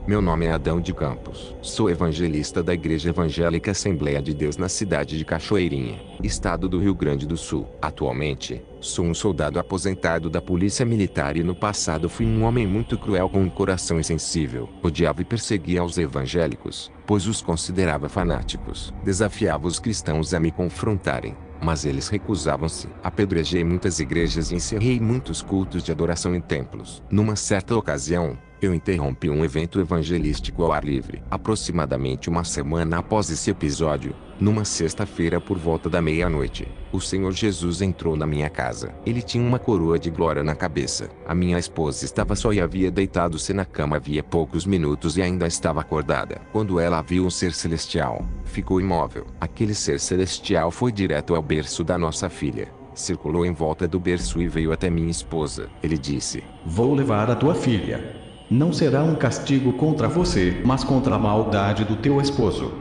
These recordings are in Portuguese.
Meu nome é Adão de Campos. Sou evangelista da Igreja Evangélica Assembleia de Deus na cidade de Cachoeirinha, estado do Rio Grande do Sul. Atualmente, sou um soldado aposentado da Polícia Militar e no passado fui um homem muito cruel com um coração insensível. Odiava e perseguia os evangélicos, pois os considerava fanáticos. Desafiava os cristãos a me confrontarem, mas eles recusavam-se. Apedrejei muitas igrejas e encerrei muitos cultos de adoração em templos. Numa certa ocasião, eu interrompi um evento evangelístico ao ar livre. Aproximadamente uma semana após esse episódio, numa sexta-feira por volta da meia-noite, o Senhor Jesus entrou na minha casa. Ele tinha uma coroa de glória na cabeça. A minha esposa estava só e havia deitado-se na cama havia poucos minutos e ainda estava acordada. Quando ela viu um ser celestial, ficou imóvel. Aquele ser celestial foi direto ao berço da nossa filha. Circulou em volta do berço e veio até minha esposa. Ele disse: Vou levar a tua filha. Não será um castigo contra você, mas contra a maldade do teu esposo.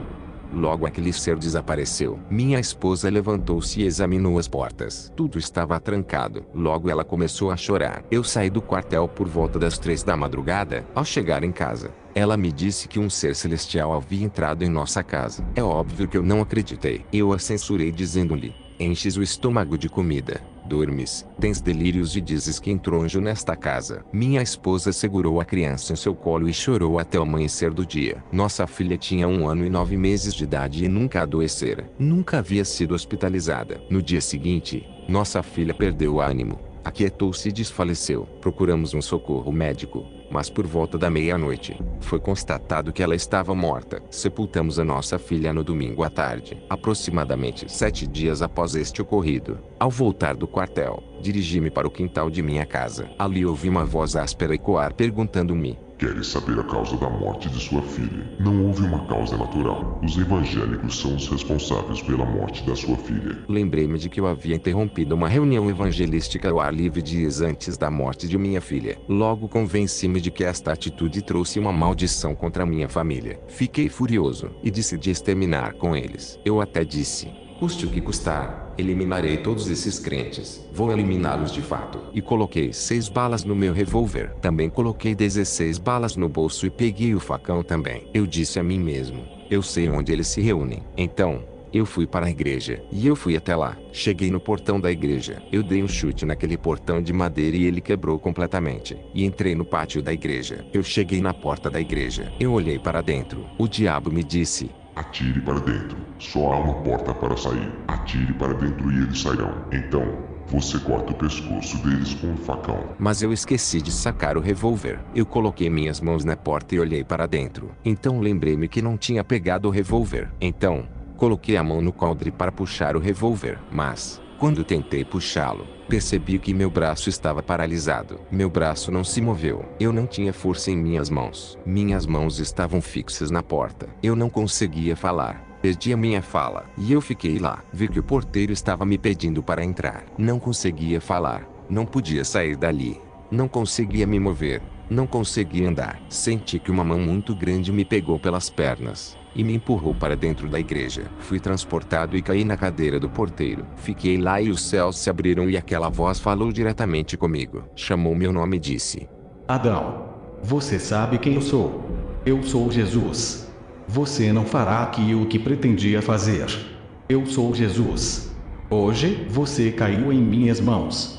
Logo aquele ser desapareceu. Minha esposa levantou-se e examinou as portas. Tudo estava trancado. Logo ela começou a chorar. Eu saí do quartel por volta das 3 da madrugada. Ao chegar em casa, ela me disse que um ser celestial havia entrado em nossa casa. É óbvio que eu não acreditei. Eu a censurei dizendo-lhe: enches o estômago de comida, dormes, tens delírios e dizes que entrou anjo nesta casa. Minha esposa segurou a criança em seu colo e chorou até o amanhecer do dia. Nossa filha tinha 1 ano e 9 meses de idade e nunca adoecera. Nunca havia sido hospitalizada. No dia seguinte, nossa filha perdeu o ânimo, aquietou-se e desfaleceu. Procuramos um socorro médico, mas por volta da meia-noite, foi constatado que ela estava morta. Sepultamos a nossa filha no domingo à tarde. Aproximadamente 7 dias após este ocorrido, ao voltar do quartel, dirigi-me para o quintal de minha casa. Ali ouvi uma voz áspera ecoar perguntando-me: Queres saber a causa da morte de sua filha? Não houve uma causa natural. Os evangélicos são os responsáveis pela morte da sua filha. Lembrei-me de que eu havia interrompido uma reunião evangelística ao ar livre dias antes da morte de minha filha. Logo convenci-me de que esta atitude trouxe uma maldição contra minha família. Fiquei furioso e decidi exterminar com eles. Eu até disse: custe o que custar, eliminarei todos esses crentes. Vou eliminá-los de fato. E coloquei 6 balas no meu revólver. Também coloquei 16 balas no bolso e peguei o facão também. Eu disse a mim mesmo: eu sei onde eles se reúnem. Então, eu fui para a igreja. E eu fui até lá. Cheguei no portão da igreja. Eu dei um chute naquele portão de madeira e ele quebrou completamente. E entrei no pátio da igreja. Eu cheguei na porta da igreja. Eu olhei para dentro. O diabo me disse: Atire para dentro. Só há uma porta para sair. Atire para dentro e eles sairão. Então, você corta o pescoço deles com um facão. Mas eu esqueci de sacar o revólver. Eu coloquei minhas mãos na porta e olhei para dentro. Então lembrei-me que não tinha pegado o revólver. Então, coloquei a mão no coldre para puxar o revólver. Mas, quando tentei puxá-lo, percebi que meu braço estava paralisado. Meu braço não se moveu. Eu não tinha força em minhas mãos. Minhas mãos estavam fixas na porta. Eu não conseguia falar. Perdi a minha fala. E eu fiquei lá. Vi que o porteiro estava me pedindo para entrar. Não conseguia falar. Não podia sair dali. Não conseguia me mover. Não conseguia andar. Senti que uma mão muito grande me pegou pelas pernas e me empurrou para dentro da igreja. Fui transportado e caí na cadeira do porteiro. Fiquei lá e os céus se abriram e aquela voz falou diretamente comigo. Chamou meu nome e disse: Adão, você sabe quem eu sou? Eu sou Jesus. Você não fará aquilo que pretendia fazer. Eu sou Jesus. Hoje, você caiu em minhas mãos.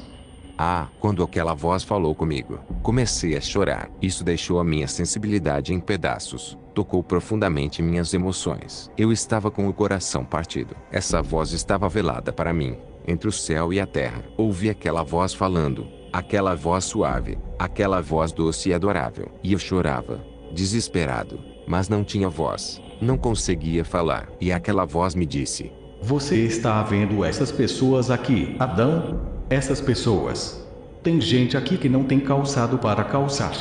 Quando aquela voz falou comigo, comecei a chorar. Isso deixou a minha sensibilidade em pedaços. Tocou profundamente minhas emoções. Eu estava com o coração partido. Essa voz estava velada para mim, entre o céu e a terra. Ouvi aquela voz falando, aquela voz suave, aquela voz doce e adorável. E eu chorava, desesperado, mas não tinha voz, não conseguia falar. E aquela voz me disse: Você está vendo essas pessoas aqui, Adão? Essas pessoas. Tem gente aqui que não tem calçado para calçar.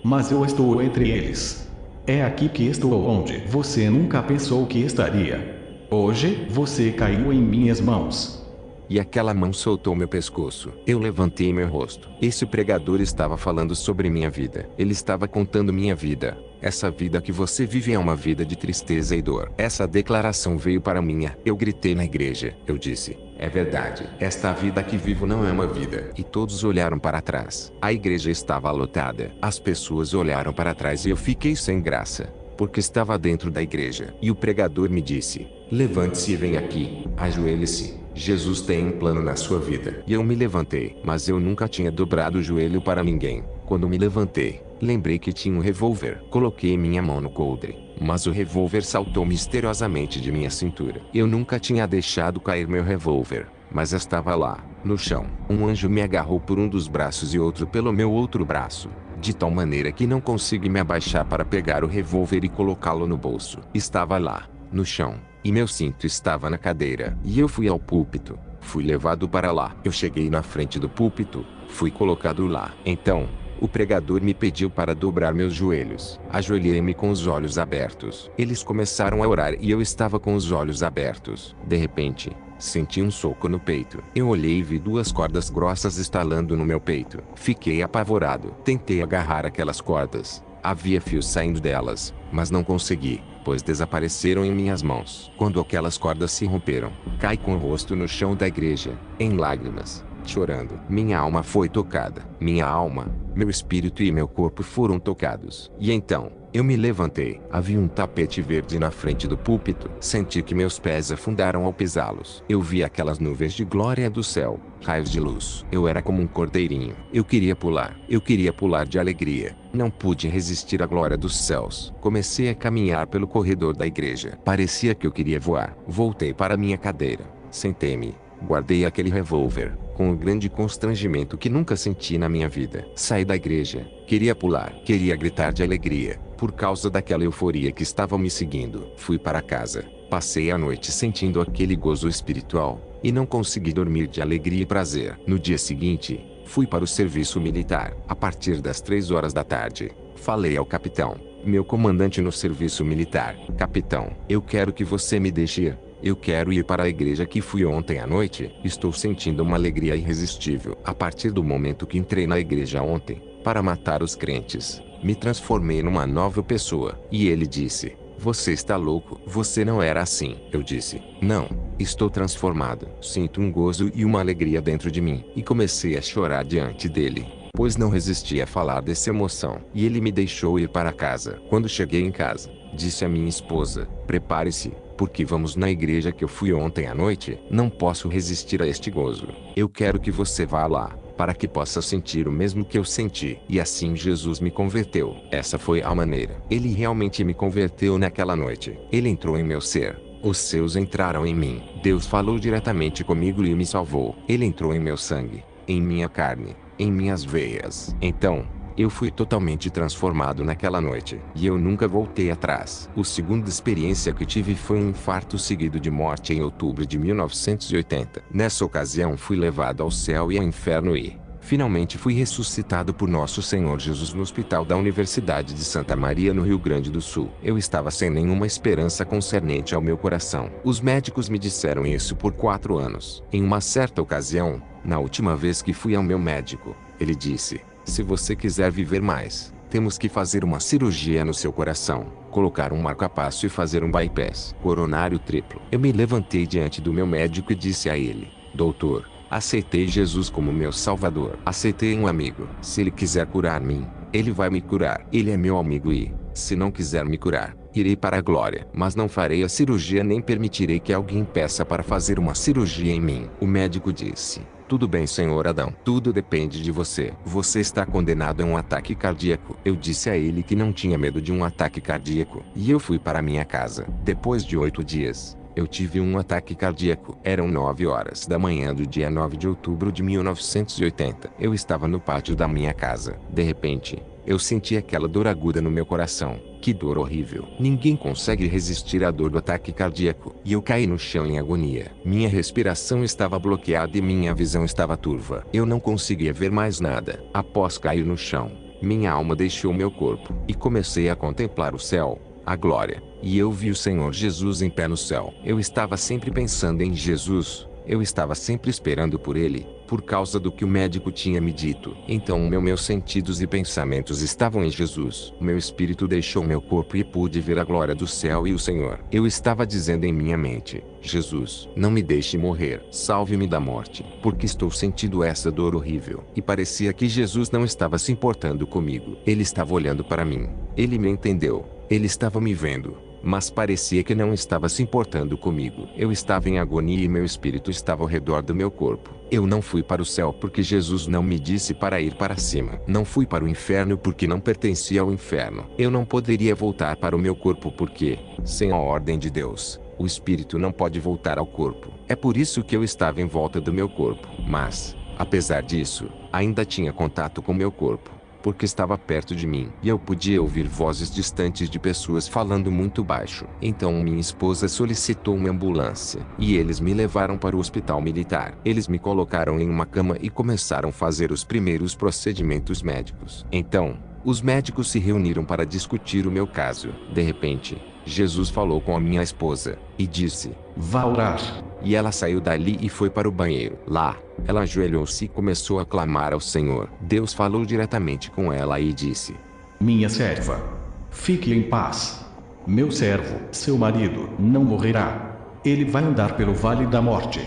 Mas eu estou entre eles. É aqui que estou onde você nunca pensou que estaria. Hoje, você caiu em minhas mãos. E aquela mão soltou meu pescoço. Eu levantei meu rosto. Esse pregador estava falando sobre minha vida. Ele estava contando minha vida. Essa vida que você vive é uma vida de tristeza e dor. Essa declaração veio para mim. Eu gritei na igreja. Eu disse: É verdade, esta vida que vivo não é uma vida. E todos olharam para trás. A igreja estava lotada. As pessoas olharam para trás e eu fiquei sem graça, porque estava dentro da igreja. E o pregador me disse: levante-se e venha aqui, ajoelhe-se. Jesus tem um plano na sua vida. E eu me levantei, mas eu nunca tinha dobrado o joelho para ninguém. Quando me levantei, lembrei que tinha um revólver. Coloquei minha mão no coldre, mas o revólver saltou misteriosamente de minha cintura. Eu nunca tinha deixado cair meu revólver, mas estava lá, no chão. Um anjo me agarrou por um dos braços e outro pelo meu outro braço, de tal maneira que não consegui me abaixar para pegar o revólver e colocá-lo no bolso. Estava lá, no chão, e meu cinto estava na cadeira. E eu fui ao púlpito, fui levado para lá. Eu cheguei na frente do púlpito, fui colocado lá. Então, o pregador me pediu para dobrar meus joelhos. Ajoelhei-me com os olhos abertos. Eles começaram a orar e eu estava com os olhos abertos. De repente, senti um soco no peito. Eu olhei e vi duas cordas grossas estalando no meu peito. Fiquei apavorado. Tentei agarrar aquelas cordas. Havia fios saindo delas, mas não consegui, pois desapareceram em minhas mãos. Quando aquelas cordas se romperam, caí com o rosto no chão da igreja, em lágrimas, chorando. Minha alma foi tocada. Minha alma, meu espírito e meu corpo foram tocados. E então, eu me levantei. Havia um tapete verde na frente do púlpito. Senti que meus pés afundaram ao pisá-los. Eu vi aquelas nuvens de glória do céu, raios de luz. Eu era como um cordeirinho. Eu queria pular. Eu queria pular de alegria. Não pude resistir à glória dos céus. Comecei a caminhar pelo corredor da igreja. Parecia que eu queria voar. Voltei para minha cadeira. Sentei-me. Guardei aquele revólver, com um grande constrangimento que nunca senti na minha vida. Saí da igreja. Queria pular. Queria gritar de alegria, por causa daquela euforia que estava me seguindo. Fui para casa. Passei a noite sentindo aquele gozo espiritual, e não consegui dormir de alegria e prazer. No dia seguinte, fui para o serviço militar. A partir das 3 horas da tarde, falei ao capitão, meu comandante no serviço militar: capitão, eu quero que você me deixe ir. Eu quero ir para a igreja que fui ontem à noite. Estou sentindo uma alegria irresistível. A partir do momento que entrei na igreja ontem, para matar os crentes, me transformei numa nova pessoa. E ele disse: você está louco? Você não era assim. Eu disse: não, estou transformado. Sinto um gozo e uma alegria dentro de mim. E comecei a chorar diante dele, pois não resisti a falar dessa emoção. E ele me deixou ir para casa. Quando cheguei em casa, disse à minha esposa: prepare-se, porque vamos na igreja que eu fui ontem à noite. Não posso resistir a este gozo. Eu quero que você vá lá, para que possa sentir o mesmo que eu senti. E assim Jesus me converteu. Essa foi a maneira. Ele realmente me converteu naquela noite. Ele entrou em meu ser. Os seus entraram em mim. Deus falou diretamente comigo e me salvou. Ele entrou em meu sangue, em minha carne, em minhas veias. Então, eu fui totalmente transformado naquela noite, e eu nunca voltei atrás. A segunda experiência que tive foi um infarto seguido de morte em outubro de 1980. Nessa ocasião fui levado ao céu e ao inferno e, finalmente fui ressuscitado por nosso Senhor Jesus no hospital da Universidade de Santa Maria no Rio Grande do Sul. Eu estava sem nenhuma esperança concernente ao meu coração. Os médicos me disseram isso por 4 anos. Em uma certa ocasião, na última vez que fui ao meu médico, ele disse: se você quiser viver mais, temos que fazer uma cirurgia no seu coração, colocar um marca-passo e fazer um bypass coronário triplo. Eu me levantei diante do meu médico e disse a ele: doutor, aceitei Jesus como meu salvador. Aceitei um amigo. Se ele quiser curar-me, ele vai me curar. Ele é meu amigo e, se não quiser me curar, irei para a glória. Mas não farei a cirurgia nem permitirei que alguém peça para fazer uma cirurgia em mim. O médico disse: tudo bem, senhor Adão. Tudo depende de você. Você está condenado a um ataque cardíaco. Eu disse a ele que não tinha medo de um ataque cardíaco. E eu fui para minha casa. Depois de 8 dias, eu tive um ataque cardíaco. Eram 9 horas da manhã do dia 9 de outubro de 1980. Eu estava no pátio da minha casa. De repente, eu senti aquela dor aguda no meu coração. Que dor horrível. Ninguém consegue resistir à dor do ataque cardíaco. E eu caí no chão em agonia. Minha respiração estava bloqueada e minha visão estava turva. Eu não conseguia ver mais nada. Após cair no chão, minha alma deixou meu corpo. E comecei a contemplar o céu, a glória. E eu vi o Senhor Jesus em pé no céu. Eu estava sempre pensando em Jesus. Eu estava sempre esperando por ele. por causa do que o médico tinha me dito. Então meus sentidos e pensamentos estavam em Jesus. Meu espírito deixou meu corpo e pude ver a glória do céu e o Senhor. Eu estava dizendo em minha mente: Jesus, não me deixe morrer. Salve-me da morte, porque estou sentindo essa dor horrível. E parecia que Jesus não estava se importando comigo. Ele estava olhando para mim. Ele me entendeu. Ele estava me vendo. Mas parecia que não estava se importando comigo. Eu estava em agonia e meu espírito estava ao redor do meu corpo. Eu não fui para o céu porque Jesus não me disse para ir para cima. Não fui para o inferno porque não pertencia ao inferno. Eu não poderia voltar para o meu corpo porque, sem a ordem de Deus, o espírito não pode voltar ao corpo. É por isso que eu estava em volta do meu corpo. Mas, apesar disso, ainda tinha contato com meu corpo, porque estava perto de mim. E eu podia ouvir vozes distantes de pessoas falando muito baixo. Então minha esposa solicitou uma ambulância. E eles me levaram para o hospital militar. Eles me colocaram em uma cama e começaram a fazer os primeiros procedimentos médicos. Então, os médicos se reuniram para discutir o meu caso. De repente, Jesus falou com a minha esposa e disse: Vá orar. E ela saiu dali e foi para o banheiro. Lá, ela ajoelhou-se e começou a clamar ao Senhor. Deus falou diretamente com ela e disse: Minha serva, fique em paz. Meu servo, seu marido, não morrerá. Ele vai andar pelo vale da morte.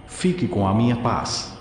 Fique com a minha paz.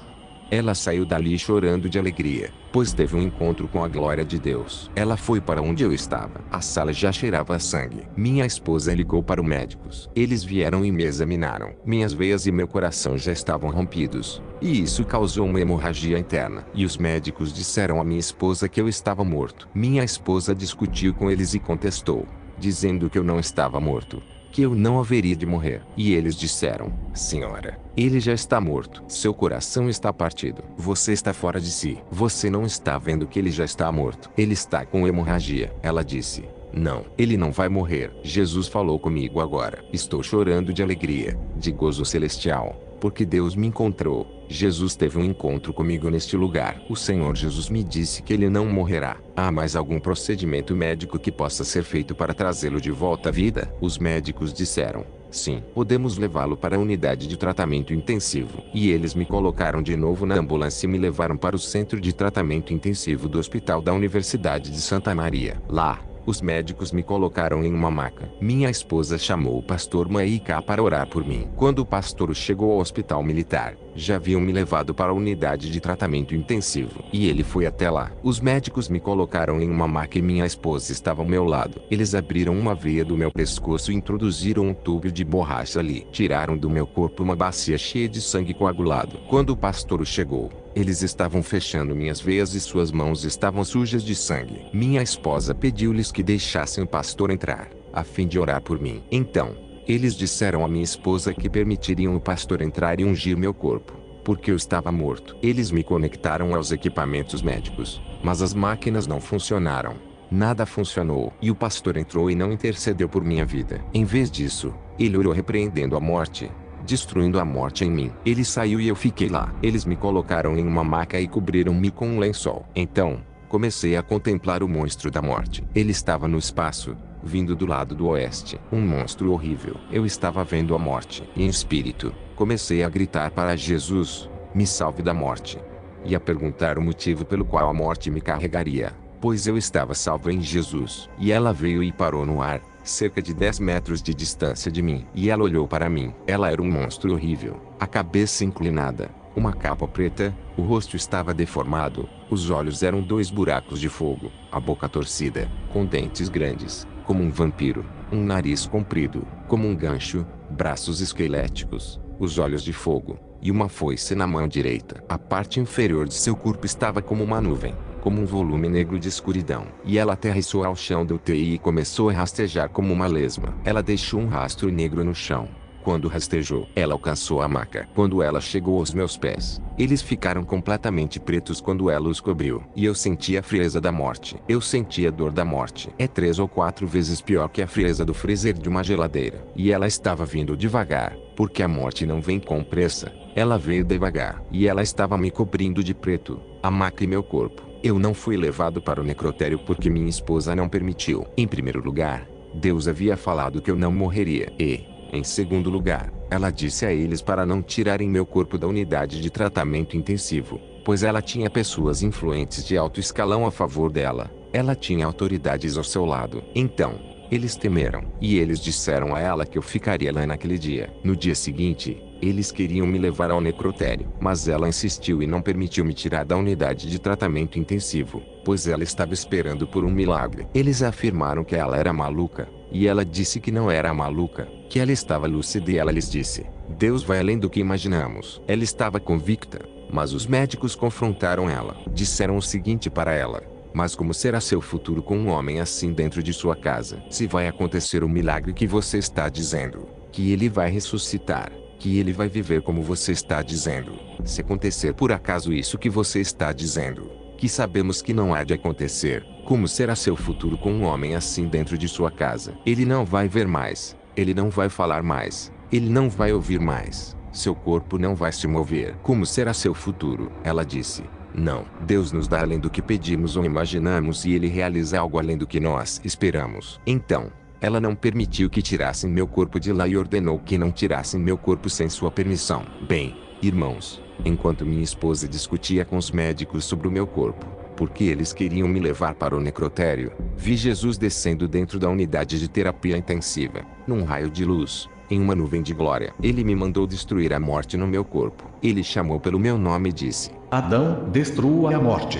Ela saiu dali chorando de alegria, pois teve um encontro com a glória de Deus. Ela foi para onde eu estava. A sala já cheirava a sangue. Minha esposa ligou para os médicos. Eles vieram e me examinaram. Minhas veias e meu coração já estavam rompidos. E isso causou uma hemorragia interna. E os médicos disseram à minha esposa que eu estava morto. Minha esposa discutiu com eles e contestou, dizendo que eu não estava morto, que eu não haveria de morrer. E eles disseram: Senhora, ele já está morto. Seu coração está partido. Você está fora de si. Você não está vendo que ele já está morto. Ele está com hemorragia. Ela disse: Não, ele não vai morrer. Jesus falou comigo agora. Estou chorando de alegria, de gozo celestial, porque Deus me encontrou. Jesus teve um encontro comigo neste lugar. O Senhor Jesus me disse que ele não morrerá. Há mais algum procedimento médico que possa ser feito para trazê-lo de volta à vida? Os médicos disseram: Sim, podemos levá-lo para a unidade de tratamento intensivo. E eles me colocaram de novo na ambulância e me levaram para o centro de tratamento intensivo do Hospital da Universidade de Santa Maria. Lá, os médicos me colocaram em uma maca. Minha esposa chamou o pastor Maíca para orar por mim. Quando o pastor chegou ao hospital militar, já haviam me levado para a unidade de tratamento intensivo. E ele foi até lá. Os médicos me colocaram em uma maca e minha esposa estava ao meu lado. Eles abriram uma veia do meu pescoço e introduziram um tubo de borracha ali. Tiraram do meu corpo uma bacia cheia de sangue coagulado. Quando o pastor chegou, eles estavam fechando minhas veias e suas mãos estavam sujas de sangue. Minha esposa pediu-lhes que deixassem o pastor entrar, a fim de orar por mim. Então, eles disseram à minha esposa que permitiriam o pastor entrar e ungir meu corpo, porque eu estava morto. Eles me conectaram aos equipamentos médicos, mas as máquinas não funcionaram. Nada funcionou. E o pastor entrou e não intercedeu por minha vida. Em vez disso, ele orou repreendendo a morte, destruindo a morte em mim. Ele saiu e eu fiquei lá. Eles me colocaram em uma maca e cobriram-me com um lençol. Então, comecei a contemplar o monstro da morte. Ele estava no espaço, vindo do lado do oeste. Um monstro horrível. Eu estava vendo a morte. E em espírito, comecei a gritar para Jesus: me salve da morte. E a perguntar o motivo pelo qual a morte me carregaria, pois eu estava salvo em Jesus. E ela veio e parou no ar, cerca de 10 metros de distância de mim. E ela olhou para mim. Ela era um monstro horrível. A cabeça inclinada, uma capa preta, o rosto estava deformado, os olhos eram 2 buracos de fogo, a boca torcida, com dentes grandes, como um vampiro, um nariz comprido, como um gancho, braços esqueléticos, os olhos de fogo, e uma foice na mão direita. A parte inferior de seu corpo estava como uma nuvem, como um volume negro de escuridão. E ela aterrissou ao chão do UTI e começou a rastejar como uma lesma. Ela deixou um rastro negro no chão. Quando rastejou, ela alcançou a maca. Quando ela chegou aos meus pés, eles ficaram completamente pretos quando ela os cobriu. E eu senti a frieza da morte. Eu senti a dor da morte. É 3 ou 4 vezes pior que a frieza do freezer de uma geladeira. E ela estava vindo devagar, porque a morte não vem com pressa. Ela veio devagar. E ela estava me cobrindo de preto, a maca e meu corpo. Eu não fui levado para o necrotério porque minha esposa não permitiu. Em primeiro lugar, Deus havia falado que eu não morreria. E, Em segundo lugar, ela disse a eles para não tirarem meu corpo da unidade de tratamento intensivo, pois ela tinha pessoas influentes de alto escalão a favor dela. Ela tinha autoridades ao seu lado. Então, eles temeram, e eles disseram a ela que eu ficaria lá naquele dia. No dia seguinte, eles queriam me levar ao necrotério, mas ela insistiu e não permitiu me tirar da unidade de tratamento intensivo, pois ela estava esperando por um milagre. Eles afirmaram que ela era maluca, e ela disse que não era maluca, que ela estava lúcida, e ela lhes disse: Deus vai além do que imaginamos. Ela estava convicta, mas os médicos confrontaram ela. Disseram o seguinte para ela: mas como será seu futuro com um homem assim dentro de sua casa? Se vai acontecer o milagre que você está dizendo, que ele vai ressuscitar, que ele vai viver como você está dizendo. Se acontecer por acaso isso que você está dizendo, que sabemos que não há de acontecer, como será seu futuro com um homem assim dentro de sua casa? Ele não vai ver mais, ele não vai falar mais, ele não vai ouvir mais, seu corpo não vai se mover. Como será seu futuro? Ela disse: não, Deus nos dá além do que pedimos ou imaginamos, e Ele realiza algo além do que nós esperamos. Então, ela não permitiu que tirassem meu corpo de lá e ordenou que não tirassem meu corpo sem sua permissão. Bem, irmãos, enquanto minha esposa discutia com os médicos sobre o meu corpo, porque eles queriam me levar para o necrotério, vi Jesus descendo dentro da unidade de terapia intensiva, num raio de luz, em uma nuvem de glória. Ele me mandou destruir a morte no meu corpo. Ele chamou pelo meu nome e disse: Adão, destrua a morte.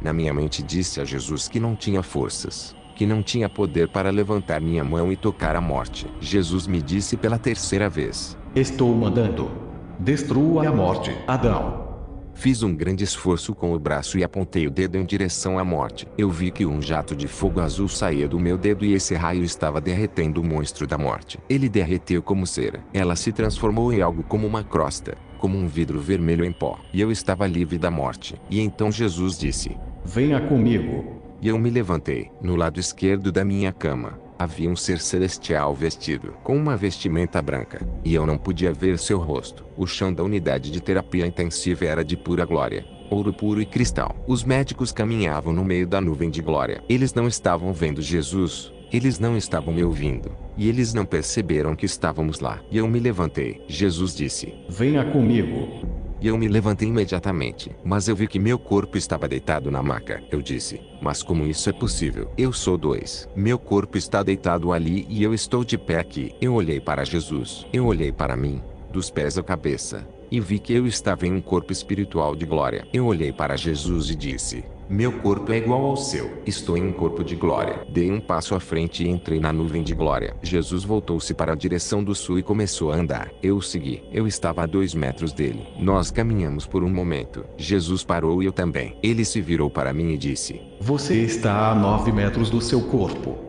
Na minha mente disse a Jesus que não tinha forças, que não tinha poder para levantar minha mão e tocar a morte. Jesus me disse pela terceira vez: estou mandando. Destrua a morte, Adão. Fiz um grande esforço com o braço e apontei o dedo em direção à morte. Eu vi que um jato de fogo azul saía do meu dedo e esse raio estava derretendo o monstro da morte. Ele derreteu como cera. Ela se transformou em algo como uma crosta, como um vidro vermelho em pó. E eu estava livre da morte. E então Jesus disse: venha comigo. E eu me levantei. No lado esquerdo da minha cama, havia um ser celestial vestido com uma vestimenta branca, e eu não podia ver seu rosto. O chão da unidade de terapia intensiva era de pura glória, ouro puro e cristal. Os médicos caminhavam no meio da nuvem de glória. Eles não estavam vendo Jesus, eles não estavam me ouvindo, e eles não perceberam que estávamos lá. E eu me levantei. Jesus disse: venha comigo. E eu me levantei imediatamente, mas eu vi que meu corpo estava deitado na maca. Eu disse: mas como isso é possível? Eu sou dois. Meu corpo está deitado ali e eu estou de pé aqui. Eu olhei para Jesus. Eu olhei para mim, dos pés à cabeça, e vi que eu estava em um corpo espiritual de glória. Eu olhei para Jesus e disse: meu corpo é igual ao seu. Estou em um corpo de glória. Dei um passo à frente e entrei na nuvem de glória. Jesus voltou-se para a direção do sul e começou a andar. Eu o segui. Eu estava a 2 metros dele. Nós caminhamos por um momento. Jesus parou e eu também. Ele se virou para mim e disse: você está a 9 metros do seu corpo.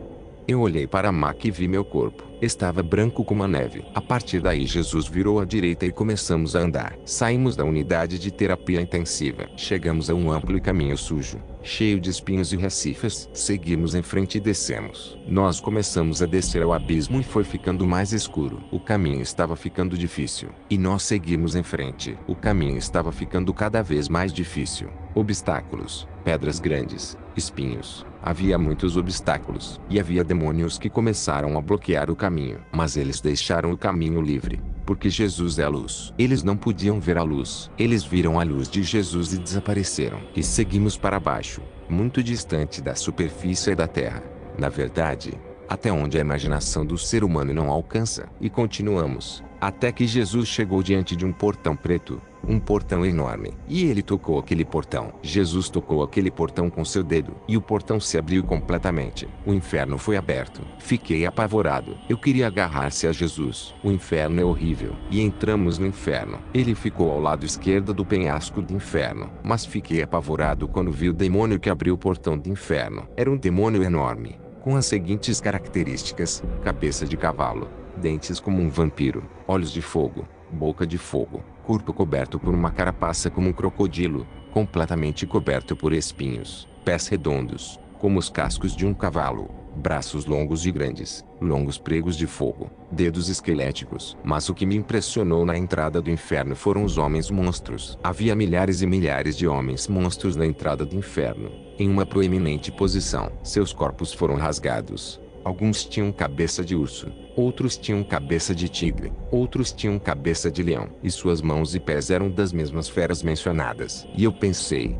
Eu olhei para a maca e vi meu corpo. Estava branco como a neve. A partir daí Jesus virou à direita e começamos a andar. Saímos da unidade de terapia intensiva. Chegamos a um amplo caminho sujo, cheio de espinhos e recifes. Seguimos em frente e descemos. Nós começamos a descer ao abismo e foi ficando mais escuro. O caminho estava ficando difícil. E nós seguimos em frente. O caminho estava ficando cada vez mais difícil. Obstáculos, pedras grandes, espinhos. Havia muitos obstáculos, e havia demônios que começaram a bloquear o caminho. Mas eles deixaram o caminho livre, porque Jesus é a luz. Eles não podiam ver a luz. Eles viram a luz de Jesus e desapareceram. E seguimos para baixo, muito distante da superfície da terra. Na verdade, até onde a imaginação do ser humano não alcança. E continuamos, até que Jesus chegou diante de um portão preto, um portão enorme. E ele tocou aquele portão. Jesus tocou aquele portão com seu dedo, e o portão se abriu completamente. O inferno foi aberto. Fiquei apavorado. Eu queria agarrar-se a Jesus. O inferno é horrível. E entramos no inferno. Ele ficou ao lado esquerdo do penhasco do inferno. Mas fiquei apavorado quando vi o demônio que abriu o portão do inferno. Era um demônio enorme, com as seguintes características: cabeça de cavalo, dentes como um vampiro, olhos de fogo, boca de fogo, corpo coberto por uma carapaça como um crocodilo, completamente coberto por espinhos, pés redondos, como os cascos de um cavalo, braços longos e grandes, longos pregos de fogo, dedos esqueléticos. Mas o que me impressionou na entrada do inferno foram os homens monstros. Havia milhares e milhares de homens monstros na entrada do inferno, em uma proeminente posição. Seus corpos foram rasgados, Alguns tinham cabeça de urso, outros tinham cabeça de tigre, outros tinham cabeça de leão, e suas mãos e pés eram das mesmas feras mencionadas. E eu pensei,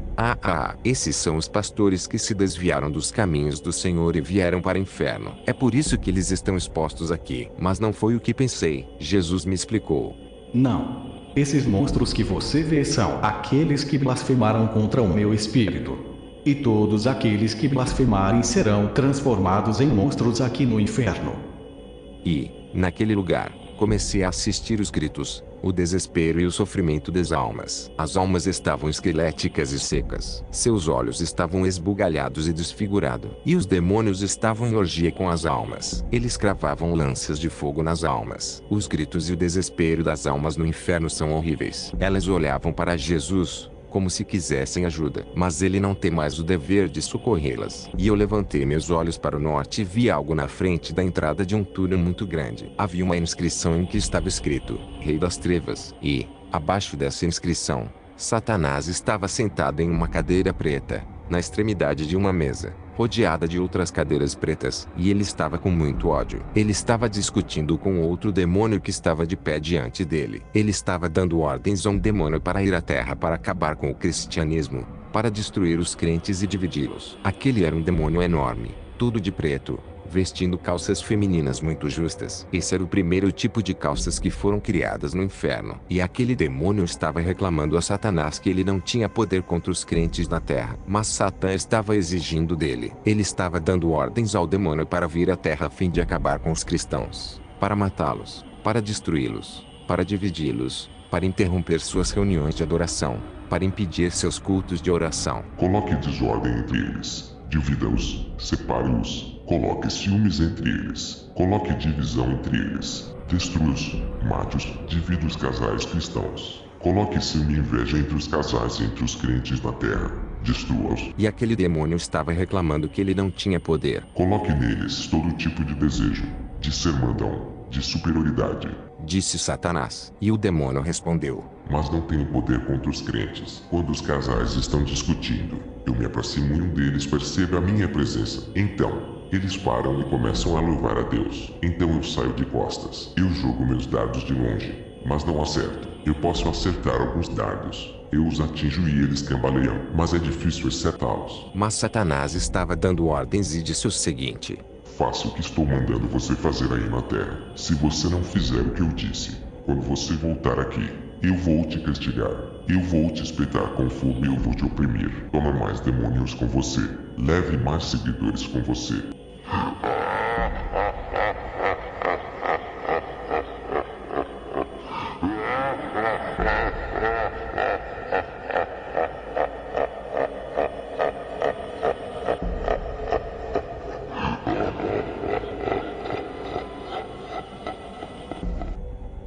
esses são os pastores que se desviaram dos caminhos do Senhor e vieram para o inferno. É por isso que eles estão expostos aqui. Mas não foi o que pensei. Jesus me explicou. Não. Esses monstros que você vê são aqueles que blasfemaram contra o meu espírito. E todos aqueles que blasfemarem serão transformados em monstros aqui no inferno. E, naquele lugar, comecei a assistir os gritos, o desespero e o sofrimento das almas. As almas estavam esqueléticas e secas. Seus olhos estavam esbugalhados e desfigurados. E os demônios estavam em orgia com as almas. Eles cravavam lanças de fogo nas almas. Os gritos e o desespero das almas no inferno são horríveis. Elas olhavam para Jesus, como se quisessem ajuda. Mas ele não tem mais o dever de socorrê-las. E eu levantei meus olhos para o norte e vi algo na frente da entrada de um túnel muito grande. Havia uma inscrição em que estava escrito, Rei das Trevas. E, abaixo dessa inscrição, Satanás estava sentado em uma cadeira preta, na extremidade de uma mesa, rodeada de outras cadeiras pretas, e ele estava com muito ódio. Ele estava discutindo com outro demônio que estava de pé diante dele. Ele estava dando ordens a um demônio para ir à terra para acabar com o cristianismo, para destruir os crentes e dividi-los. Aquele era um demônio enorme, todo de preto, vestindo calças femininas muito justas. Esse era o primeiro tipo de calças que foram criadas no inferno. E aquele demônio estava reclamando a Satanás que ele não tinha poder contra os crentes na terra. Mas Satã estava exigindo dele. Ele estava dando ordens ao demônio para vir à terra a fim de acabar com os cristãos, para matá-los, para destruí-los, para dividi-los, para interromper suas reuniões de adoração, para impedir seus cultos de oração. Coloque desordem entre eles. Divida-os, separe-os, coloque ciúmes entre eles, coloque divisão entre eles, destrua-os, mate-os, divida os casais cristãos, coloque ciúme e inveja entre os casais e entre os crentes na terra, destrua-os. E aquele demônio estava reclamando que ele não tinha poder. Coloque neles todo tipo de desejo, de ser mandão, de superioridade, disse Satanás. E o demônio respondeu, mas não tenho poder contra os crentes. Quando os casais estão discutindo, eu me aproximo e um deles percebe a minha presença. Então, eles param e começam a louvar a Deus. Então eu saio de costas. Eu jogo meus dardos de longe, mas não acerto. Eu posso acertar alguns dardos. Eu os atinjo e eles cambaleiam, mas é difícil acertá-los. Mas Satanás estava dando ordens e disse o seguinte: faça o que estou mandando você fazer aí na terra. Se você não fizer o que eu disse, quando você voltar aqui, eu vou te castigar. Eu vou te espetar com fogo e eu vou te oprimir. Toma mais demônios com você. Leve mais seguidores com você.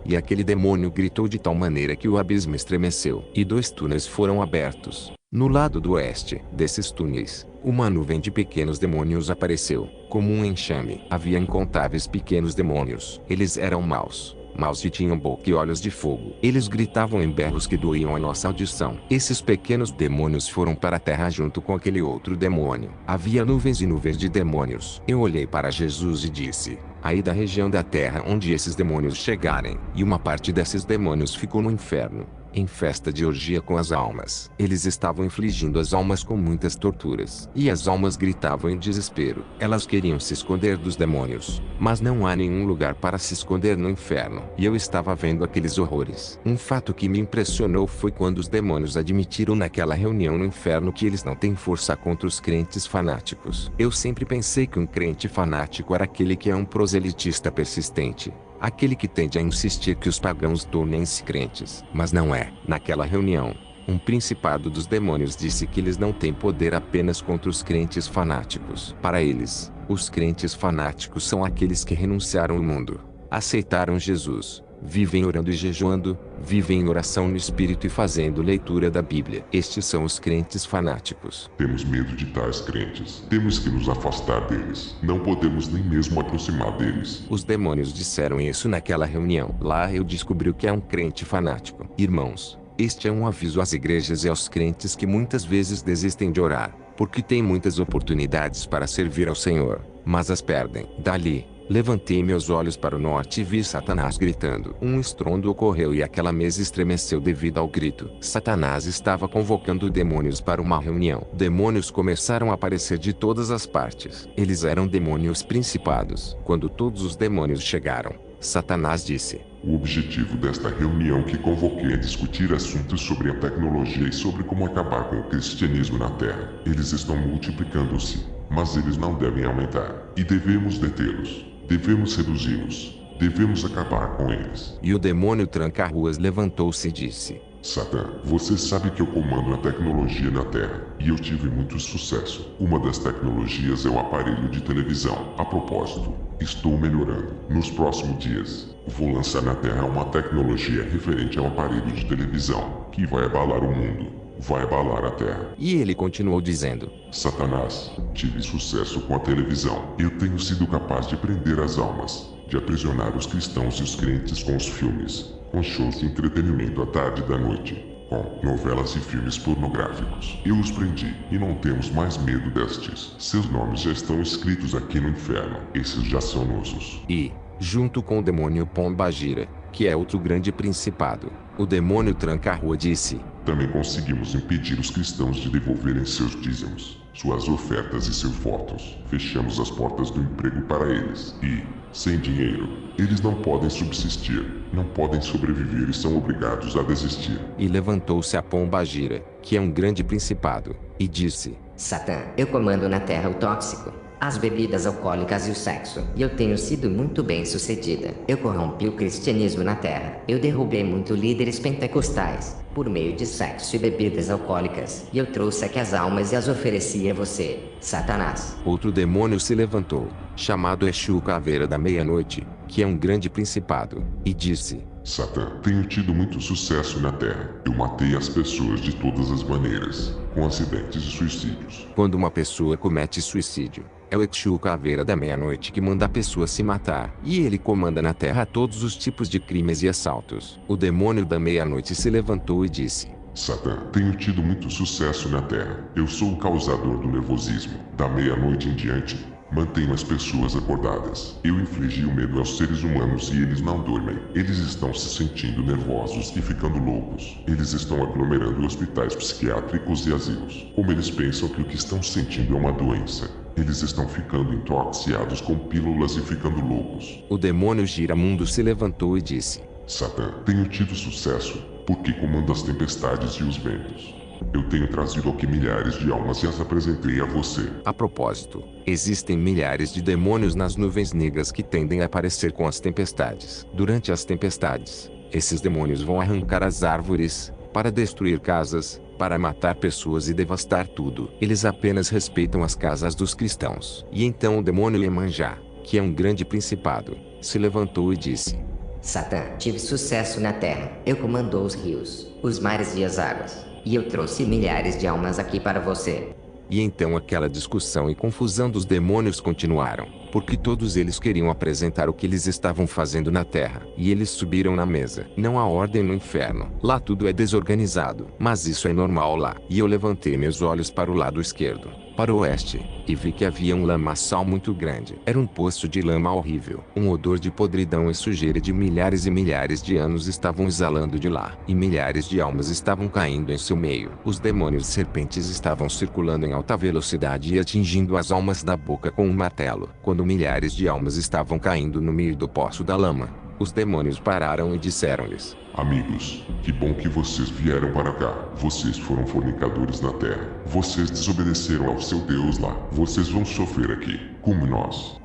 E aquele demônio gritou de tal maneira que o abismo estremeceu, e 2 túneis foram abertos. No lado do oeste desses túneis, uma nuvem de pequenos demônios apareceu, como um enxame. Havia incontáveis pequenos demônios. Eles eram maus e tinham boca e olhos de fogo. Eles gritavam em berros que doíam a nossa audição. Esses pequenos demônios foram para a terra junto com aquele outro demônio. Havia nuvens e nuvens de demônios. Eu olhei para Jesus e disse: aí da região da terra onde esses demônios chegarem. E uma parte desses demônios ficou no inferno, em festa de orgia com as almas. Eles estavam infligindo as almas com muitas torturas. E as almas gritavam em desespero. Elas queriam se esconder dos demônios, mas não há nenhum lugar para se esconder no inferno. E eu estava vendo aqueles horrores. Um fato que me impressionou foi quando os demônios admitiram naquela reunião no inferno que eles não têm força contra os crentes fanáticos. Eu sempre pensei que um crente fanático era aquele que é um proselitista persistente, aquele que tende a insistir que os pagãos tornem-se crentes. Mas não é. Naquela reunião, um principado dos demônios disse que eles não têm poder apenas contra os crentes fanáticos. Para eles, os crentes fanáticos são aqueles que renunciaram ao mundo, aceitaram Jesus, vivem orando e jejuando, vivem em oração no Espírito e fazendo leitura da Bíblia. Estes são os crentes fanáticos. Temos medo de tais crentes. Temos que nos afastar deles. Não podemos nem mesmo aproximar deles. Os demônios disseram isso naquela reunião. Lá eu descobri o que é um crente fanático. Irmãos, este é um aviso às igrejas e aos crentes que muitas vezes desistem de orar, porque têm muitas oportunidades para servir ao Senhor, mas as perdem. Dali, levantei meus olhos para o norte e vi Satanás gritando. Um estrondo ocorreu e aquela mesa estremeceu devido ao grito. Satanás estava convocando demônios para uma reunião. Demônios começaram a aparecer de todas as partes. Eles eram demônios principados. Quando todos os demônios chegaram, Satanás disse: O objetivo desta reunião que convoquei é discutir assuntos sobre a tecnologia e sobre como acabar com o cristianismo na Terra. Eles estão multiplicando-se, mas eles não devem aumentar. E devemos detê-los. Devemos reduzi-los. Devemos acabar com eles. E o demônio tranca-ruas levantou-se e disse: Satã, você sabe que eu comando a tecnologia na Terra, e eu tive muito sucesso. Uma das tecnologias é o aparelho de televisão. A propósito, estou melhorando. Nos próximos dias, vou lançar na Terra uma tecnologia referente ao aparelho de televisão, que vai abalar o mundo. Vai abalar a Terra. E ele continuou dizendo: Satanás, tive sucesso com a televisão. Eu tenho sido capaz de prender as almas, de aprisionar os cristãos e os crentes com os filmes, com shows de entretenimento à tarde e da noite, com novelas e filmes pornográficos. Eu os prendi, e não temos mais medo destes. Seus nomes já estão escritos aqui no inferno. Esses já são nossos. E, junto com o demônio Pombagira, que é outro grande principado, o demônio tranca-rua disse: Também conseguimos impedir os cristãos de devolverem seus dízimos, suas ofertas e seus votos. Fechamos as portas do emprego para eles. E, sem dinheiro, eles não podem subsistir, não podem sobreviver e são obrigados a desistir. E levantou-se a Pombagira, que é um grande principado, e disse: Satã, eu comando na Terra o tóxico, as bebidas alcoólicas e o sexo. E eu tenho sido muito bem sucedida. Eu corrompi o cristianismo na Terra. Eu derrubei muitos líderes pentecostais, por meio de sexo e bebidas alcoólicas. E eu trouxe aqui as almas e as ofereci a você, Satanás. Outro demônio se levantou, chamado Exu Caveira da Meia-Noite, que é um grande principado, e disse: Satã, tenho tido muito sucesso na Terra. Eu matei as pessoas de todas as maneiras, com acidentes e suicídios. Quando uma pessoa comete suicídio, é o Exu Caveira da Meia-Noite que manda a pessoa se matar. E ele comanda na Terra todos os tipos de crimes e assaltos. O demônio da Meia-Noite se levantou e disse: Satã, tenho tido muito sucesso na Terra. Eu sou o causador do nervosismo. Da meia-noite em diante, mantenho as pessoas acordadas. Eu infligi o medo aos seres humanos e eles não dormem. Eles estão se sentindo nervosos e ficando loucos. Eles estão aglomerando hospitais psiquiátricos e asilos. Como eles pensam que o que estão sentindo é uma doença. Eles estão ficando intoxicados com pílulas e ficando loucos. O demônio Giramundo se levantou e disse: Satã, tenho tido sucesso, porque comando as tempestades e os ventos. Eu tenho trazido aqui milhares de almas e as apresentei a você. A propósito, existem milhares de demônios nas nuvens negras que tendem a aparecer com as tempestades. Durante as tempestades, esses demônios vão arrancar as árvores, para destruir casas, para matar pessoas e devastar tudo. Eles apenas respeitam as casas dos cristãos. E então o demônio Iemanjá, que é um grande principado, se levantou e disse: Satã, tive sucesso na Terra. Eu comando os rios, os mares e as águas. E eu trouxe milhares de almas aqui para você. E então aquela discussão e confusão dos demônios continuaram, porque todos eles queriam apresentar o que eles estavam fazendo na Terra. E eles subiram na mesa. Não há ordem no inferno. Lá tudo é desorganizado. Mas isso é normal lá. E eu levantei meus olhos para o lado esquerdo, para o oeste, e vi que havia um lamaçal muito grande. Era um poço de lama horrível. Um odor de podridão e sujeira de milhares e milhares de anos estavam exalando de lá. E milhares de almas estavam caindo em seu meio. Os demônios serpentes estavam circulando em alta velocidade e atingindo as almas da boca com um martelo. Quando milhares de almas estavam caindo no meio do poço da lama, os demônios pararam e disseram-lhes: Amigos, que bom que vocês vieram para cá. Vocês foram fornicadores na Terra. Vocês desobedeceram ao seu Deus lá. Vocês vão sofrer aqui, como nós.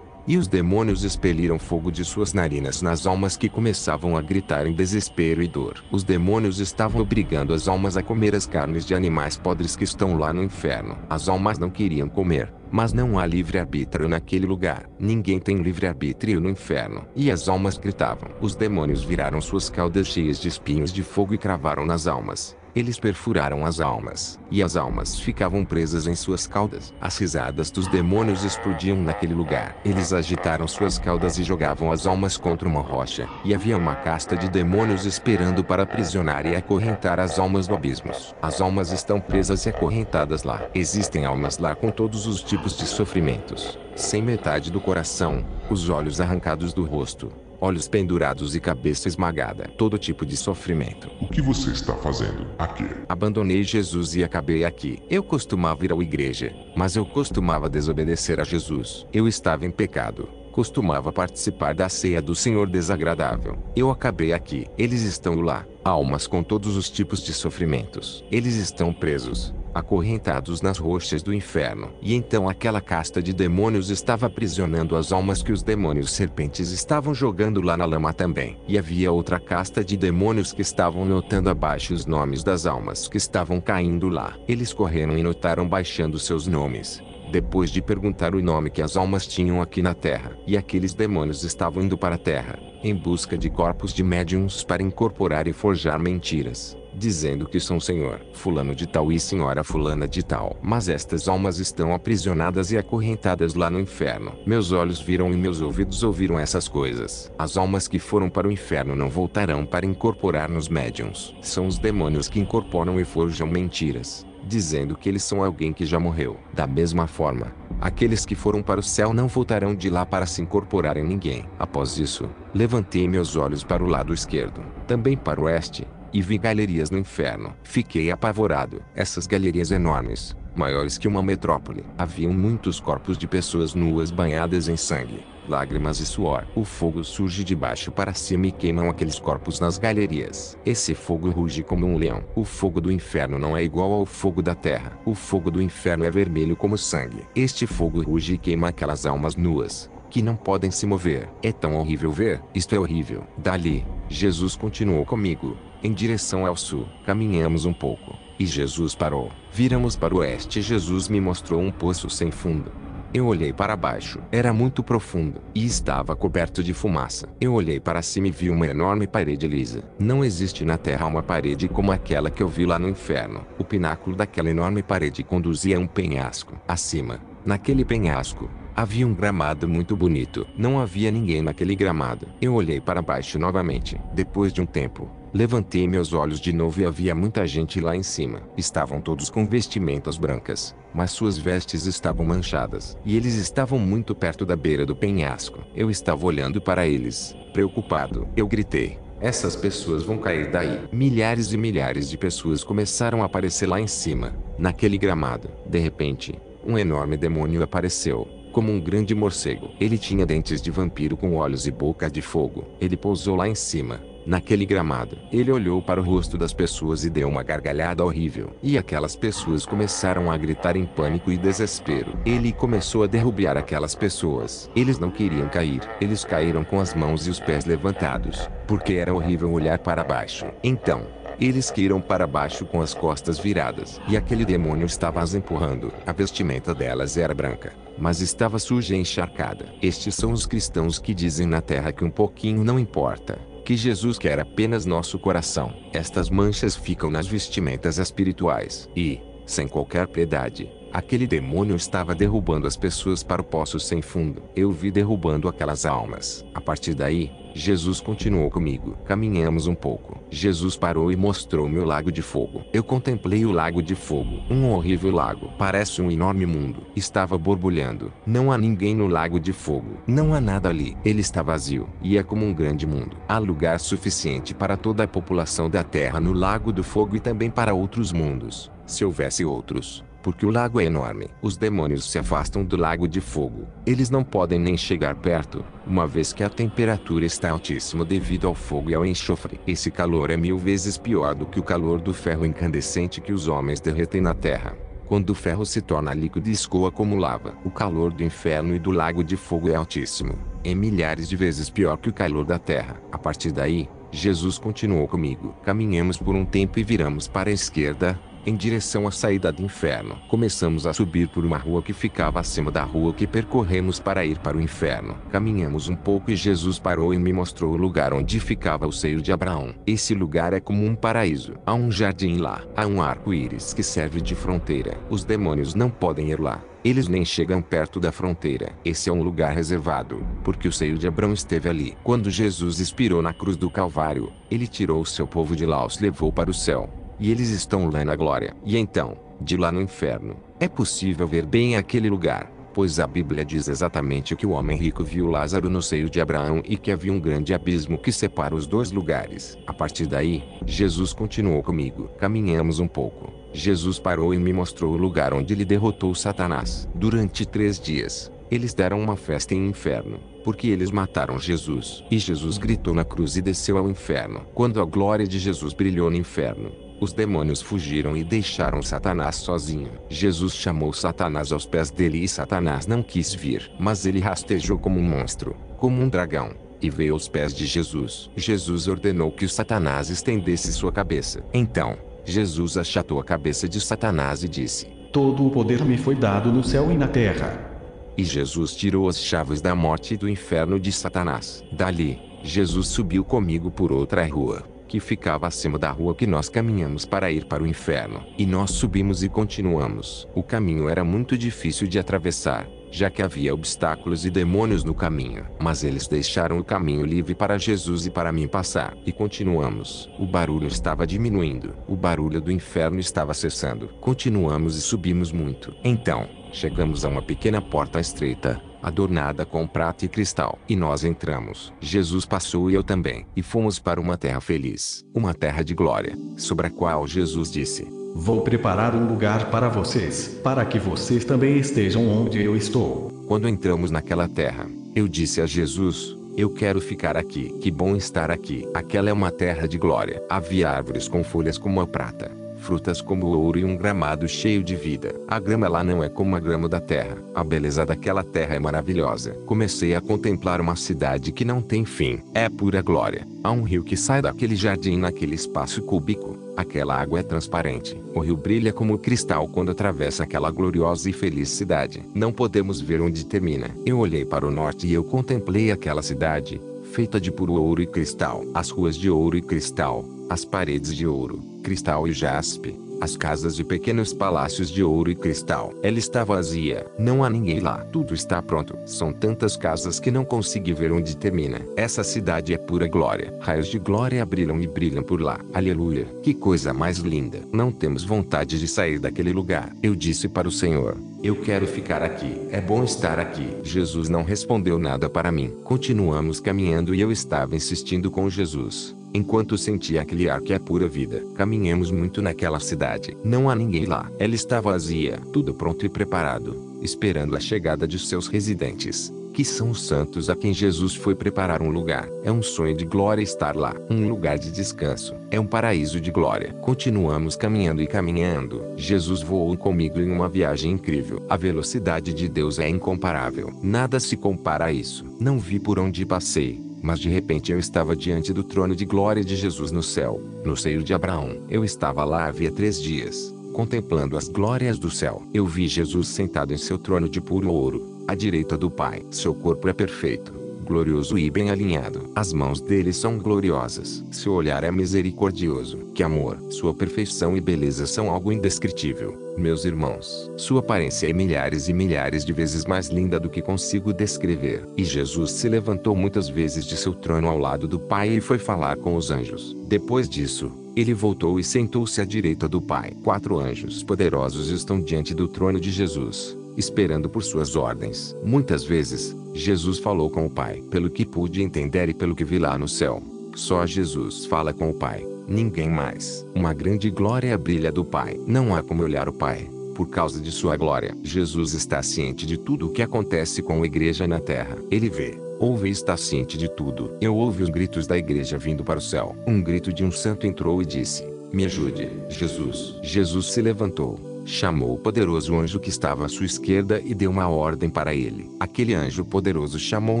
E os demônios expeliram fogo de suas narinas nas almas que começavam a gritar em desespero e dor. Os demônios estavam obrigando as almas a comer as carnes de animais podres que estão lá no inferno. As almas não queriam comer, mas não há livre-arbítrio naquele lugar. Ninguém tem livre-arbítrio no inferno. E as almas gritavam. Os demônios viraram suas caudas cheias de espinhos de fogo e cravaram nas almas. Eles perfuraram as almas, e as almas ficavam presas em suas caudas. As risadas dos demônios explodiam naquele lugar. Eles agitaram suas caudas e jogavam as almas contra uma rocha, e havia uma casta de demônios esperando para aprisionar e acorrentar as almas no abismo. As almas estão presas e acorrentadas lá. Existem almas lá com todos os tipos de sofrimentos, sem metade do coração, os olhos arrancados do rosto, olhos pendurados e cabeça esmagada. Todo tipo de sofrimento. O que você está fazendo aqui? Abandonei Jesus e acabei aqui. Eu costumava ir à igreja, mas eu costumava desobedecer a Jesus. Eu estava em pecado. Costumava participar da ceia do Senhor desagradável. Eu acabei aqui. Eles estão lá, almas com todos os tipos de sofrimentos. Eles estão presos, acorrentados nas rochas do inferno. E então aquela casta de demônios estava aprisionando as almas que os demônios serpentes estavam jogando lá na lama também. E havia outra casta de demônios que estavam notando abaixo os nomes das almas que estavam caindo lá. Eles correram e notaram baixando seus nomes, depois de perguntar o nome que as almas tinham aqui na terra. E aqueles demônios estavam indo para a terra, em busca de corpos de médiuns para incorporar e forjar mentiras, dizendo que são senhor fulano de tal e senhora fulana de tal. Mas estas almas estão aprisionadas e acorrentadas lá no inferno. Meus olhos viram e meus ouvidos ouviram essas coisas. As almas que foram para o inferno não voltarão para incorporar nos médiuns. São os demônios que incorporam e forjam mentiras, dizendo que eles são alguém que já morreu. Da mesma forma, aqueles que foram para o céu não voltarão de lá para se incorporar em ninguém. Após isso, levantei meus olhos para o lado esquerdo, também para o oeste, e vi galerias no inferno. Fiquei apavorado. Essas galerias enormes, maiores que uma metrópole. Haviam muitos corpos de pessoas nuas banhadas em sangue, lágrimas e suor. O fogo surge de baixo para cima e queimam aqueles corpos nas galerias. Esse fogo ruge como um leão. O fogo do inferno não é igual ao fogo da terra. O fogo do inferno é vermelho como sangue. Este fogo ruge e queima aquelas almas nuas, que não podem se mover. É tão horrível ver. Isto é horrível. Dali, Jesus continuou comigo, em direção ao sul. Caminhamos um pouco, e Jesus parou. Viramos para o oeste e Jesus me mostrou um poço sem fundo. Eu olhei para baixo. Era muito profundo, e estava coberto de fumaça. Eu olhei para cima e vi uma enorme parede lisa. Não existe na terra uma parede como aquela que eu vi lá no inferno. O pináculo daquela enorme parede conduzia a um penhasco. Acima, naquele penhasco, havia um gramado muito bonito. Não havia ninguém naquele gramado. Eu olhei para baixo novamente. Depois de um tempo, levantei meus olhos de novo e havia muita gente lá em cima. Estavam todos com vestimentas brancas, mas suas vestes estavam manchadas. E eles estavam muito perto da beira do penhasco. Eu estava olhando para eles, preocupado. Eu gritei: essas pessoas vão cair daí. Milhares e milhares de pessoas começaram a aparecer lá em cima, naquele gramado. De repente, um enorme demônio apareceu, como um grande morcego. Ele tinha dentes de vampiro com olhos e boca de fogo. Ele pousou lá em cima, naquele gramado. Ele olhou para o rosto das pessoas e deu uma gargalhada horrível. E aquelas pessoas começaram a gritar em pânico e desespero. Ele começou a derrubar aquelas pessoas. Eles não queriam cair. Eles caíram com as mãos e os pés levantados, porque era horrível olhar para baixo. Então, eles caíram para baixo com as costas viradas. E aquele demônio estava as empurrando. A vestimenta delas era branca, mas estava suja e encharcada. Estes são os cristãos que dizem na terra que um pouquinho não importa, que Jesus quer apenas nosso coração. Estas manchas ficam nas vestimentas espirituais. E, sem qualquer piedade, aquele demônio estava derrubando as pessoas para o poço sem fundo. Eu vi derrubando aquelas almas. A partir daí, Jesus continuou comigo. Caminhamos um pouco. Jesus parou e mostrou-me o lago de fogo. Eu contemplei o lago de fogo. Um horrível lago. Parece um enorme mundo. Estava borbulhando. Não há ninguém no lago de fogo. Não há nada ali. Ele está vazio. E é como um grande mundo. Há lugar suficiente para toda a população da terra no lago do fogo e também para outros mundos, se houvesse outros. Porque o lago é enorme. Os demônios se afastam do lago de fogo. Eles não podem nem chegar perto, uma vez que a temperatura está altíssima devido ao fogo e ao enxofre. Esse calor é 1000 vezes pior do que o calor do ferro incandescente que os homens derretem na terra. Quando o ferro se torna líquido e escoa como lava. O calor do inferno e do lago de fogo é altíssimo. É milhares de vezes pior que o calor da terra. A partir daí, Jesus continuou comigo. Caminhamos por um tempo e viramos para a esquerda, em direção à saída do inferno. Começamos a subir por uma rua que ficava acima da rua que percorremos para ir para o inferno. Caminhamos um pouco e Jesus parou e me mostrou o lugar onde ficava o seio de Abraão. Esse lugar é como um paraíso. Há um jardim lá. Há um arco-íris que serve de fronteira. Os demônios não podem ir lá. Eles nem chegam perto da fronteira. Esse é um lugar reservado, porque o seio de Abraão esteve ali. Quando Jesus expirou na cruz do Calvário, ele tirou o seu povo de lá e os levou para o céu. E eles estão lá na glória. E então, de lá no inferno, é possível ver bem aquele lugar, pois a Bíblia diz exatamente que o homem rico viu Lázaro no seio de Abraão e que havia um grande abismo que separa os dois lugares. A partir daí, Jesus continuou comigo. Caminhamos um pouco. Jesus parou e me mostrou o lugar onde ele derrotou Satanás. Durante 3 dias, eles deram uma festa em inferno, porque eles mataram Jesus. E Jesus gritou na cruz e desceu ao inferno. Quando a glória de Jesus brilhou no inferno, os demônios fugiram e deixaram Satanás sozinho. Jesus chamou Satanás aos pés dele e Satanás não quis vir. Mas ele rastejou como um monstro, como um dragão, e veio aos pés de Jesus. Jesus ordenou que o Satanás estendesse sua cabeça. Então, Jesus achatou a cabeça de Satanás e disse: Todo o poder me foi dado no céu e na terra. E Jesus tirou as chaves da morte e do inferno de Satanás. Dali, Jesus subiu comigo por outra rua, que ficava acima da rua que nós caminhamos para ir para o inferno. E nós subimos e continuamos. O caminho era muito difícil de atravessar, já que havia obstáculos e demônios no caminho. Mas eles deixaram o caminho livre para Jesus e para mim passar. E continuamos. O barulho estava diminuindo. O barulho do inferno estava cessando. Continuamos e subimos muito. Então, chegamos a uma pequena porta estreita, adornada com prata e cristal. E nós entramos. Jesus passou e eu também. E fomos para uma terra feliz. Uma terra de glória, sobre a qual Jesus disse: Vou preparar um lugar para vocês, para que vocês também estejam onde eu estou. Quando entramos naquela terra, eu disse a Jesus: eu quero ficar aqui. Que bom estar aqui. Aquela é uma terra de glória. Havia árvores com folhas como a prata, frutas como o ouro e um gramado cheio de vida. A grama lá não é como a grama da terra. A beleza daquela terra é maravilhosa. Comecei a contemplar uma cidade que não tem fim. É pura glória. Há um rio que sai daquele jardim naquele espaço cúbico. Aquela água é transparente. O rio brilha como cristal quando atravessa aquela gloriosa e feliz cidade. Não podemos ver onde termina. Eu olhei para o norte e eu contemplei aquela cidade, feita de puro ouro e cristal. As ruas de ouro e cristal, as paredes de ouro, cristal e jaspe, as casas e pequenos palácios de ouro e cristal. Ela está vazia. Não há ninguém lá. Tudo está pronto. São tantas casas que não consegui ver onde termina. Essa cidade é pura glória. Raios de glória brilham e brilham por lá. Aleluia. Que coisa mais linda. Não temos vontade de sair daquele lugar. Eu disse para o Senhor: eu quero ficar aqui. É bom estar aqui. Jesus não respondeu nada para mim. Continuamos caminhando e eu estava insistindo com Jesus, enquanto sentia aquele ar que é pura vida. Caminhamos muito naquela cidade. Não há ninguém lá. Ela está vazia. Tudo pronto e preparado, esperando a chegada de seus residentes, que são os santos a quem Jesus foi preparar um lugar. É um sonho de glória estar lá. Um lugar de descanso. É um paraíso de glória. Continuamos caminhando e caminhando. Jesus voou comigo em uma viagem incrível. A velocidade de Deus é incomparável. Nada se compara a isso. Não vi por onde passei, mas de repente eu estava diante do trono de glória de Jesus no céu, no seio de Abraão. Eu estava lá havia 3 dias, contemplando as glórias do céu. Eu vi Jesus sentado em seu trono de puro ouro, à direita do Pai. Seu corpo é perfeito, glorioso e bem alinhado. As mãos dele são gloriosas. Seu olhar é misericordioso. Que amor! Sua perfeição e beleza são algo indescritível. Meus irmãos, sua aparência é milhares e milhares de vezes mais linda do que consigo descrever. E Jesus se levantou muitas vezes de seu trono ao lado do Pai e foi falar com os anjos. Depois disso, ele voltou e sentou-se à direita do Pai. 4 anjos poderosos estão diante do trono de Jesus, esperando por suas ordens. Muitas vezes, Jesus falou com o Pai. Pelo que pude entender e pelo que vi lá no céu, só Jesus fala com o Pai, ninguém mais. Uma grande glória brilha do Pai. Não há como olhar o Pai, por causa de sua glória. Jesus está ciente de tudo o que acontece com a igreja na terra. Ele vê, ouve e está ciente de tudo. Eu ouvi os gritos da igreja vindo para o céu. Um grito de um santo entrou e disse: me ajude, Jesus. Jesus se levantou, chamou o poderoso anjo que estava à sua esquerda e deu uma ordem para ele. Aquele anjo poderoso chamou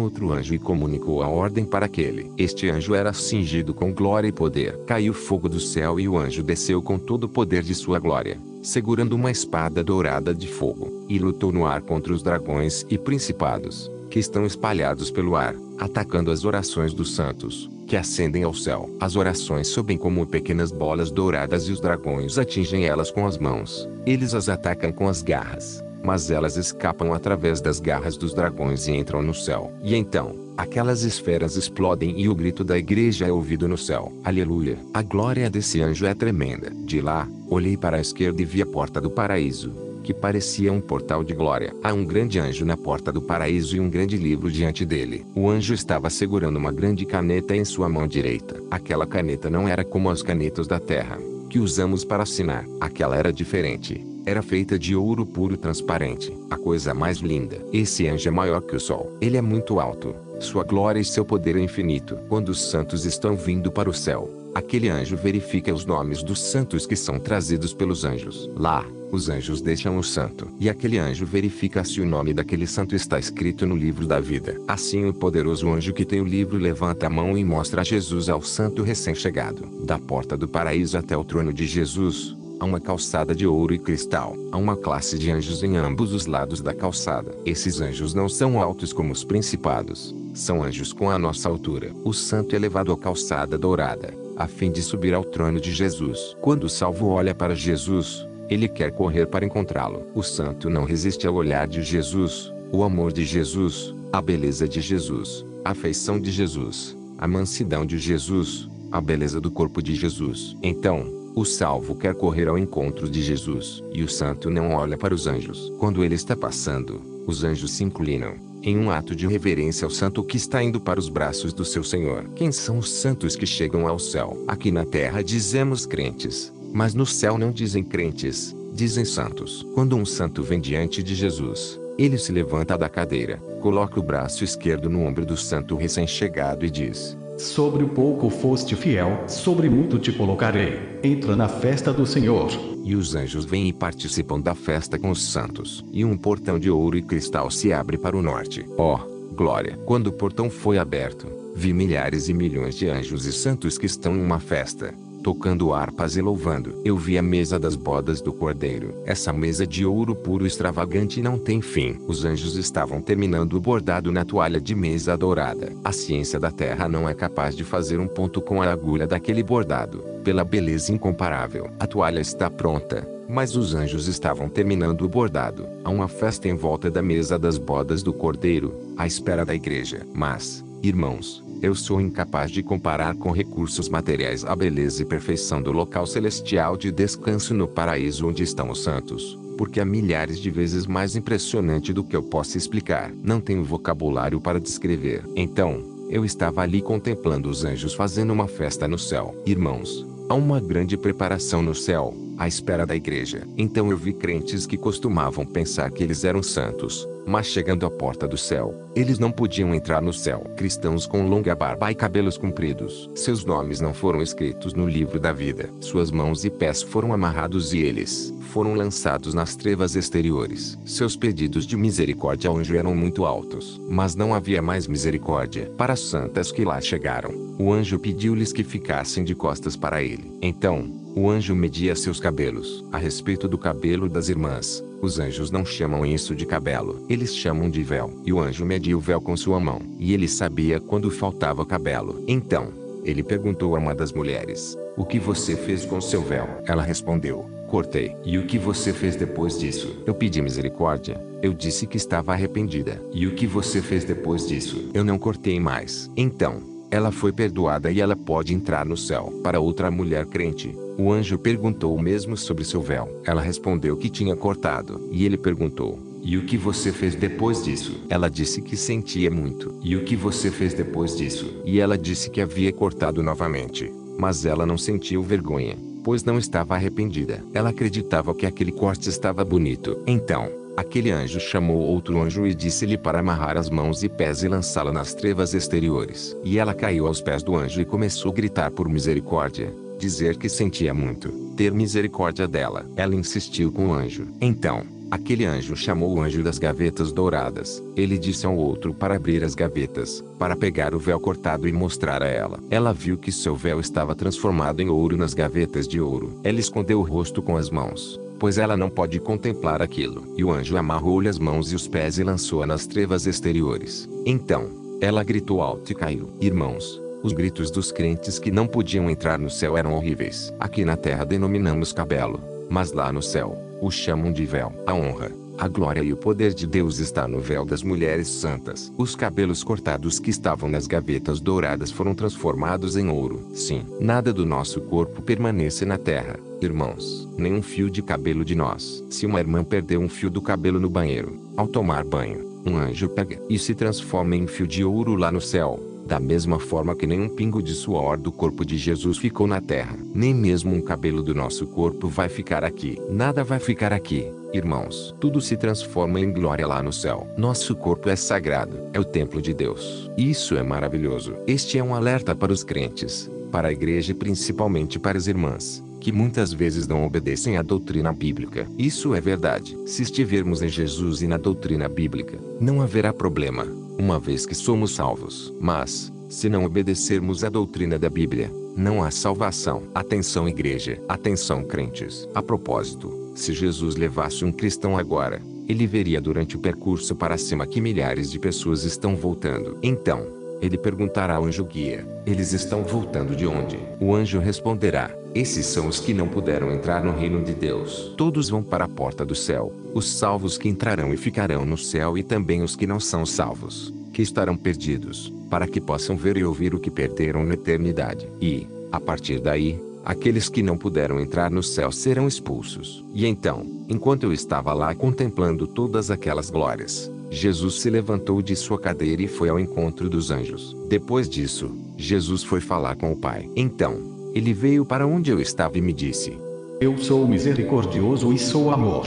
outro anjo e comunicou a ordem para aquele. Este anjo era cingido com glória e poder. Caiu fogo do céu e o anjo desceu com todo o poder de sua glória, segurando uma espada dourada de fogo, e lutou no ar contra os dragões e principados, que estão espalhados pelo ar, atacando as orações dos santos, que ascendem ao céu. As orações sobem como pequenas bolas douradas e os dragões atingem elas com as mãos. Eles as atacam com as garras, mas elas escapam através das garras dos dragões e entram no céu. E então, aquelas esferas explodem e o grito da igreja é ouvido no céu. Aleluia! A glória desse anjo é tremenda. De lá, olhei para a esquerda e vi a porta do paraíso, que parecia um portal de glória. Há um grande anjo na porta do paraíso e um grande livro diante dele. O anjo estava segurando uma grande caneta em sua mão direita. Aquela caneta não era como as canetas da terra, que usamos para assinar. Aquela era diferente. Era feita de ouro puro transparente. A coisa mais linda. Esse anjo é maior que o sol. Ele é muito alto. Sua glória e seu poder é infinito. Quando os santos estão vindo para o céu, aquele anjo verifica os nomes dos santos que são trazidos pelos anjos. Lá, os anjos deixam o santo, e aquele anjo verifica se o nome daquele santo está escrito no livro da vida. Assim o poderoso anjo que tem o livro levanta a mão e mostra Jesus ao santo recém-chegado. Da porta do paraíso até o trono de Jesus, há uma calçada de ouro e cristal. Há uma classe de anjos em ambos os lados da calçada. Esses anjos não são altos como os principados, são anjos com a nossa altura. O santo é levado à calçada dourada, a fim de subir ao trono de Jesus. Quando o salvo olha para Jesus, ele quer correr para encontrá-lo. O santo não resiste ao olhar de Jesus, o amor de Jesus, a beleza de Jesus, a afeição de Jesus, a mansidão de Jesus, a beleza do corpo de Jesus. Então, o salvo quer correr ao encontro de Jesus. E o santo não olha para os anjos. Quando ele está passando, os anjos se inclinam, em um ato de reverência ao santo que está indo para os braços do seu Senhor. Quem são os santos que chegam ao céu? Aqui na terra dizemos crentes, mas no céu não dizem crentes, dizem santos. Quando um santo vem diante de Jesus, ele se levanta da cadeira, coloca o braço esquerdo no ombro do santo recém-chegado e diz: Sobre o pouco foste fiel, sobre muito te colocarei. Entra na festa do Senhor. E os anjos vêm e participam da festa com os santos. E um portão de ouro e cristal se abre para o norte. Oh, glória! Quando o portão foi aberto, vi milhares e milhões de anjos e santos que estão em uma festa, tocando harpas e louvando. Eu vi a mesa das bodas do Cordeiro. Essa mesa de ouro puro extravagante não tem fim. Os anjos estavam terminando o bordado na toalha de mesa dourada. A ciência da terra não é capaz de fazer um ponto com a agulha daquele bordado, pela beleza incomparável. A toalha está pronta, mas os anjos estavam terminando o bordado. Há uma festa em volta da mesa das bodas do Cordeiro, à espera da igreja. Mas, irmãos, eu sou incapaz de comparar com recursos materiais a beleza e perfeição do local celestial de descanso no paraíso onde estão os santos, porque é milhares de vezes mais impressionante do que eu possa explicar. Não tenho vocabulário para descrever. Então, eu estava ali contemplando os anjos fazendo uma festa no céu. Irmãos, há uma grande preparação no céu, à espera da igreja. Então eu vi crentes que costumavam pensar que eles eram santos, mas chegando à porta do céu, eles não podiam entrar no céu. Cristãos com longa barba e cabelos compridos. Seus nomes não foram escritos no livro da vida. Suas mãos e pés foram amarrados e eles foram lançados nas trevas exteriores. Seus pedidos de misericórdia ao anjo eram muito altos, mas não havia mais misericórdia para as santas que lá chegaram. O anjo pediu-lhes que ficassem de costas para ele. Então, o anjo media seus cabelos. A respeito do cabelo das irmãs, os anjos não chamam isso de cabelo, eles chamam de véu. E o anjo media o véu com sua mão, e ele sabia quando faltava cabelo. Então, ele perguntou a uma das mulheres: "O que você fez com seu véu?" Ela respondeu: "Cortei." "E o que você fez depois disso?" "Eu pedi misericórdia." "Eu disse que estava arrependida." "E o que você fez depois disso?" "Eu não cortei mais." Então, ela foi perdoada e ela pode entrar no céu. Para outra mulher crente, o anjo perguntou o mesmo sobre seu véu. Ela respondeu que tinha cortado. E ele perguntou: "E o que você fez depois disso?" Ela disse que sentia muito. "E o que você fez depois disso?" E ela disse que havia cortado novamente. Mas ela não sentiu vergonha, pois não estava arrependida. Ela acreditava que aquele corte estava bonito. Então, aquele anjo chamou outro anjo e disse-lhe para amarrar as mãos e pés e lançá-la nas trevas exteriores. E ela caiu aos pés do anjo e começou a gritar por misericórdia, dizer que sentia muito ter misericórdia dela. Ela insistiu com o anjo. Então, aquele anjo chamou o anjo das gavetas douradas. Ele disse ao outro para abrir as gavetas, para pegar o véu cortado e mostrar a ela. Ela viu que seu véu estava transformado em ouro nas gavetas de ouro. Ela escondeu o rosto com as mãos, pois ela não pode contemplar aquilo. E o anjo amarrou-lhe as mãos e os pés e lançou-a nas trevas exteriores. Então, ela gritou alto e caiu. Irmãos, os gritos dos crentes que não podiam entrar no céu eram horríveis. Aqui na terra denominamos cabelo, mas lá no céu, o chamam de véu. A honra, a glória e o poder de Deus está no véu das mulheres santas. Os cabelos cortados que estavam nas gavetas douradas foram transformados em ouro. Sim, nada do nosso corpo permanece na terra, irmãos, nem um fio de cabelo de nós. Se uma irmã perdeu um fio do cabelo no banheiro, ao tomar banho, um anjo pega e se transforma em fio de ouro lá no céu. Da mesma forma que nenhum pingo de suor do corpo de Jesus ficou na terra, nem mesmo um cabelo do nosso corpo vai ficar aqui. Nada vai ficar aqui, irmãos. Tudo se transforma em glória lá no céu. Nosso corpo é sagrado, é o templo de Deus. Isso é maravilhoso. Este é um alerta para os crentes, para a igreja e principalmente para as irmãs, que muitas vezes não obedecem à doutrina bíblica. Isso é verdade. Se estivermos em Jesus e na doutrina bíblica, não haverá problema, uma vez que somos salvos. Mas, se não obedecermos à doutrina da Bíblia, não há salvação. Atenção igreja, atenção crentes. A propósito, se Jesus levasse um cristão agora, ele veria durante o percurso para cima que milhares de pessoas estão voltando. Então, ele perguntará ao anjo guia: eles estão voltando de onde? O anjo responderá: esses são os que não puderam entrar no reino de Deus. Todos vão para a porta do céu, os salvos que entrarão e ficarão no céu e também os que não são salvos, que estarão perdidos, para que possam ver e ouvir o que perderam na eternidade. E, a partir daí, aqueles que não puderam entrar no céu serão expulsos. E então, enquanto eu estava lá contemplando todas aquelas glórias, Jesus se levantou de sua cadeira e foi ao encontro dos anjos. Depois disso, Jesus foi falar com o Pai. Então, ele veio para onde eu estava e me disse: Eu sou misericordioso e sou amor.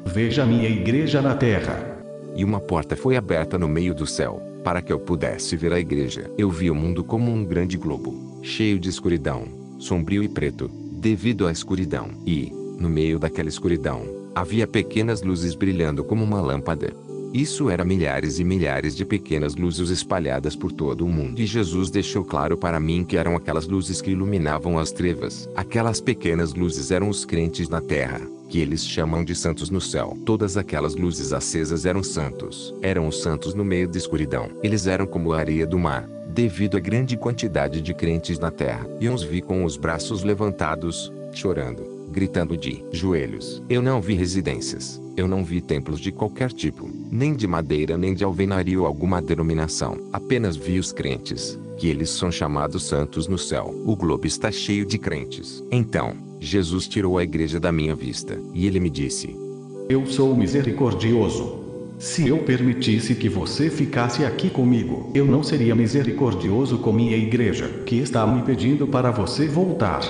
Veja minha igreja na terra. E uma porta foi aberta no meio do céu, para que eu pudesse ver a igreja. Eu vi o mundo como um grande globo, cheio de escuridão, sombrio e preto, devido à escuridão. E, no meio daquela escuridão, havia pequenas luzes brilhando como uma lâmpada. Isso era milhares e milhares de pequenas luzes espalhadas por todo o mundo. E Jesus deixou claro para mim que eram aquelas luzes que iluminavam as trevas. Aquelas pequenas luzes eram os crentes na terra, que eles chamam de santos no céu. Todas aquelas luzes acesas eram santos. Eram os santos no meio da escuridão. Eles eram como a areia do mar, devido à grande quantidade de crentes na terra. E eu os vi com os braços levantados, chorando, gritando de joelhos. Eu não vi residências, eu não vi templos de qualquer tipo, nem de madeira nem de alvenaria ou alguma denominação. Apenas vi os crentes, que eles são chamados santos no céu. O globo está cheio de crentes. Então, Jesus tirou a igreja da minha vista, e ele me disse: Eu sou misericordioso. Se eu permitisse que você ficasse aqui comigo, eu não seria misericordioso com minha igreja, que está me pedindo para você voltar.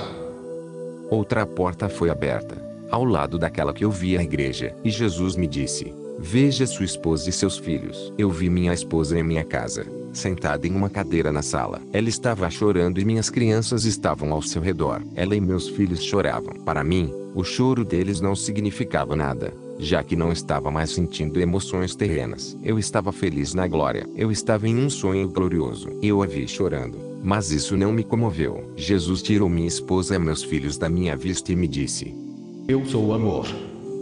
Outra porta foi aberta, ao lado daquela que eu vi a igreja, e Jesus me disse: Veja sua esposa e seus filhos. Eu vi minha esposa em minha casa, sentada em uma cadeira na sala. Ela estava chorando e minhas crianças estavam ao seu redor. Ela e meus filhos choravam. Para mim, o choro deles não significava nada, já que não estava mais sentindo emoções terrenas. Eu estava feliz na glória. Eu estava em um sonho glorioso. Eu a vi chorando, mas isso não me comoveu. Jesus tirou minha esposa e meus filhos da minha vista e me disse: Eu sou amor.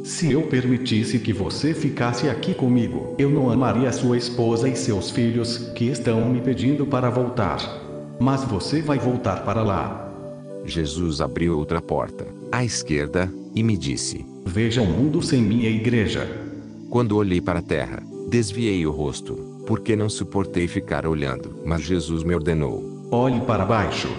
Se eu permitisse que você ficasse aqui comigo, eu não amaria sua esposa e seus filhos, que estão me pedindo para voltar. Mas você vai voltar para lá. Jesus abriu outra porta, à esquerda, e me disse: Veja o mundo sem minha igreja. Quando olhei para a terra, desviei o rosto, porque não suportei ficar olhando. Mas Jesus me ordenou: Olhe para baixo.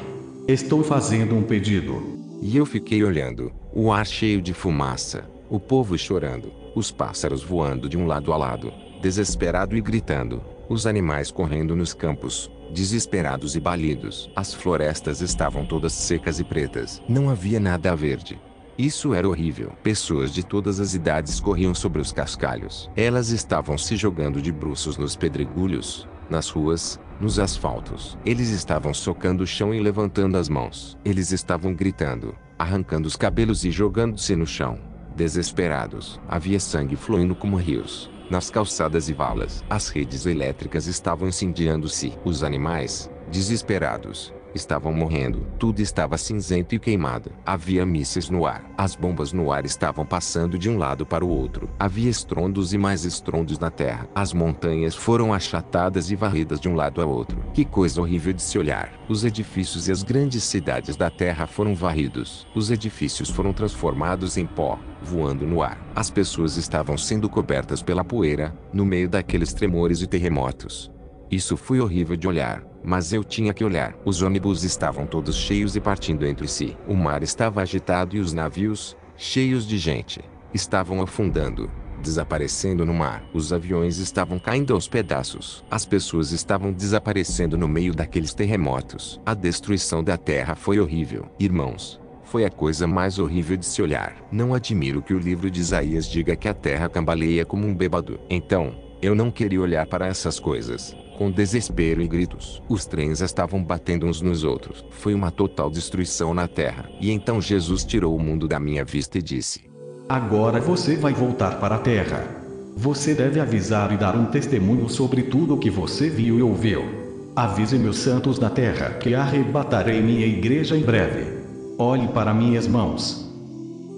Estou fazendo um pedido. E eu fiquei olhando, o ar cheio de fumaça, o povo chorando, os pássaros voando de um lado a lado, desesperado e gritando, os animais correndo nos campos, desesperados e balidos. As florestas estavam todas secas e pretas. Não havia nada verde. Isso era horrível. Pessoas de todas as idades corriam sobre os cascalhos. Elas estavam se jogando de bruços nos pedregulhos, nas ruas, nos asfaltos. Eles estavam socando o chão e levantando as mãos. Eles estavam gritando, arrancando os cabelos e jogando-se no chão. Desesperados. Havia sangue fluindo como rios nas calçadas e valas. As redes elétricas estavam incendiando-se. Os animais, desesperados, estavam morrendo. Tudo estava cinzento e queimado. Havia mísseis no ar. As bombas no ar estavam passando de um lado para o outro. Havia estrondos e mais estrondos na terra. As montanhas foram achatadas e varridas de um lado a outro. Que coisa horrível de se olhar. Os edifícios e as grandes cidades da terra foram varridos. Os edifícios foram transformados em pó, voando no ar. As pessoas estavam sendo cobertas pela poeira, no meio daqueles tremores e terremotos. Isso foi horrível de olhar, mas eu tinha que olhar. Os ônibus estavam todos cheios e partindo entre si. O mar estava agitado e os navios, cheios de gente, estavam afundando, desaparecendo no mar. Os aviões estavam caindo aos pedaços. As pessoas estavam desaparecendo no meio daqueles terremotos. A destruição da terra foi horrível. Irmãos, foi a coisa mais horrível de se olhar. Não admiro que o livro de Isaías diga que a terra cambaleia como um bêbado. Então, eu não queria olhar para essas coisas. Com desespero e gritos, os trens estavam batendo uns nos outros. Foi uma total destruição na terra. E então Jesus tirou o mundo da minha vista e disse: Agora você vai voltar para a terra. Você deve avisar e dar um testemunho sobre tudo o que você viu e ouviu. Avise meus santos na terra que arrebatarei minha igreja em breve. Olhe para minhas mãos.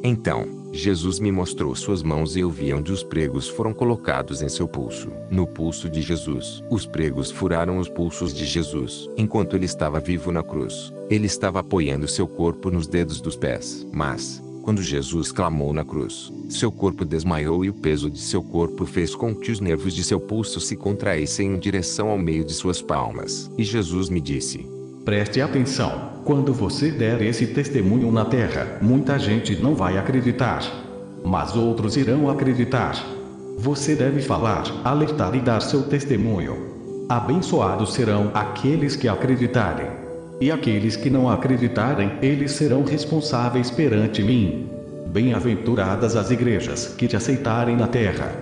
Então, Jesus me mostrou suas mãos e eu vi onde os pregos foram colocados em seu pulso. No pulso de Jesus. Os pregos furaram os pulsos de Jesus. Enquanto ele estava vivo na cruz, ele estava apoiando seu corpo nos dedos dos pés. Mas, quando Jesus clamou na cruz, seu corpo desmaiou e o peso de seu corpo fez com que os nervos de seu pulso se contraíssem em direção ao meio de suas palmas. E Jesus me disse: Preste atenção. Quando você der esse testemunho na terra, muita gente não vai acreditar. Mas outros irão acreditar. Você deve falar, alertar e dar seu testemunho. Abençoados serão aqueles que acreditarem. E aqueles que não acreditarem, eles serão responsáveis perante mim. Bem-aventuradas as igrejas que te aceitarem na terra.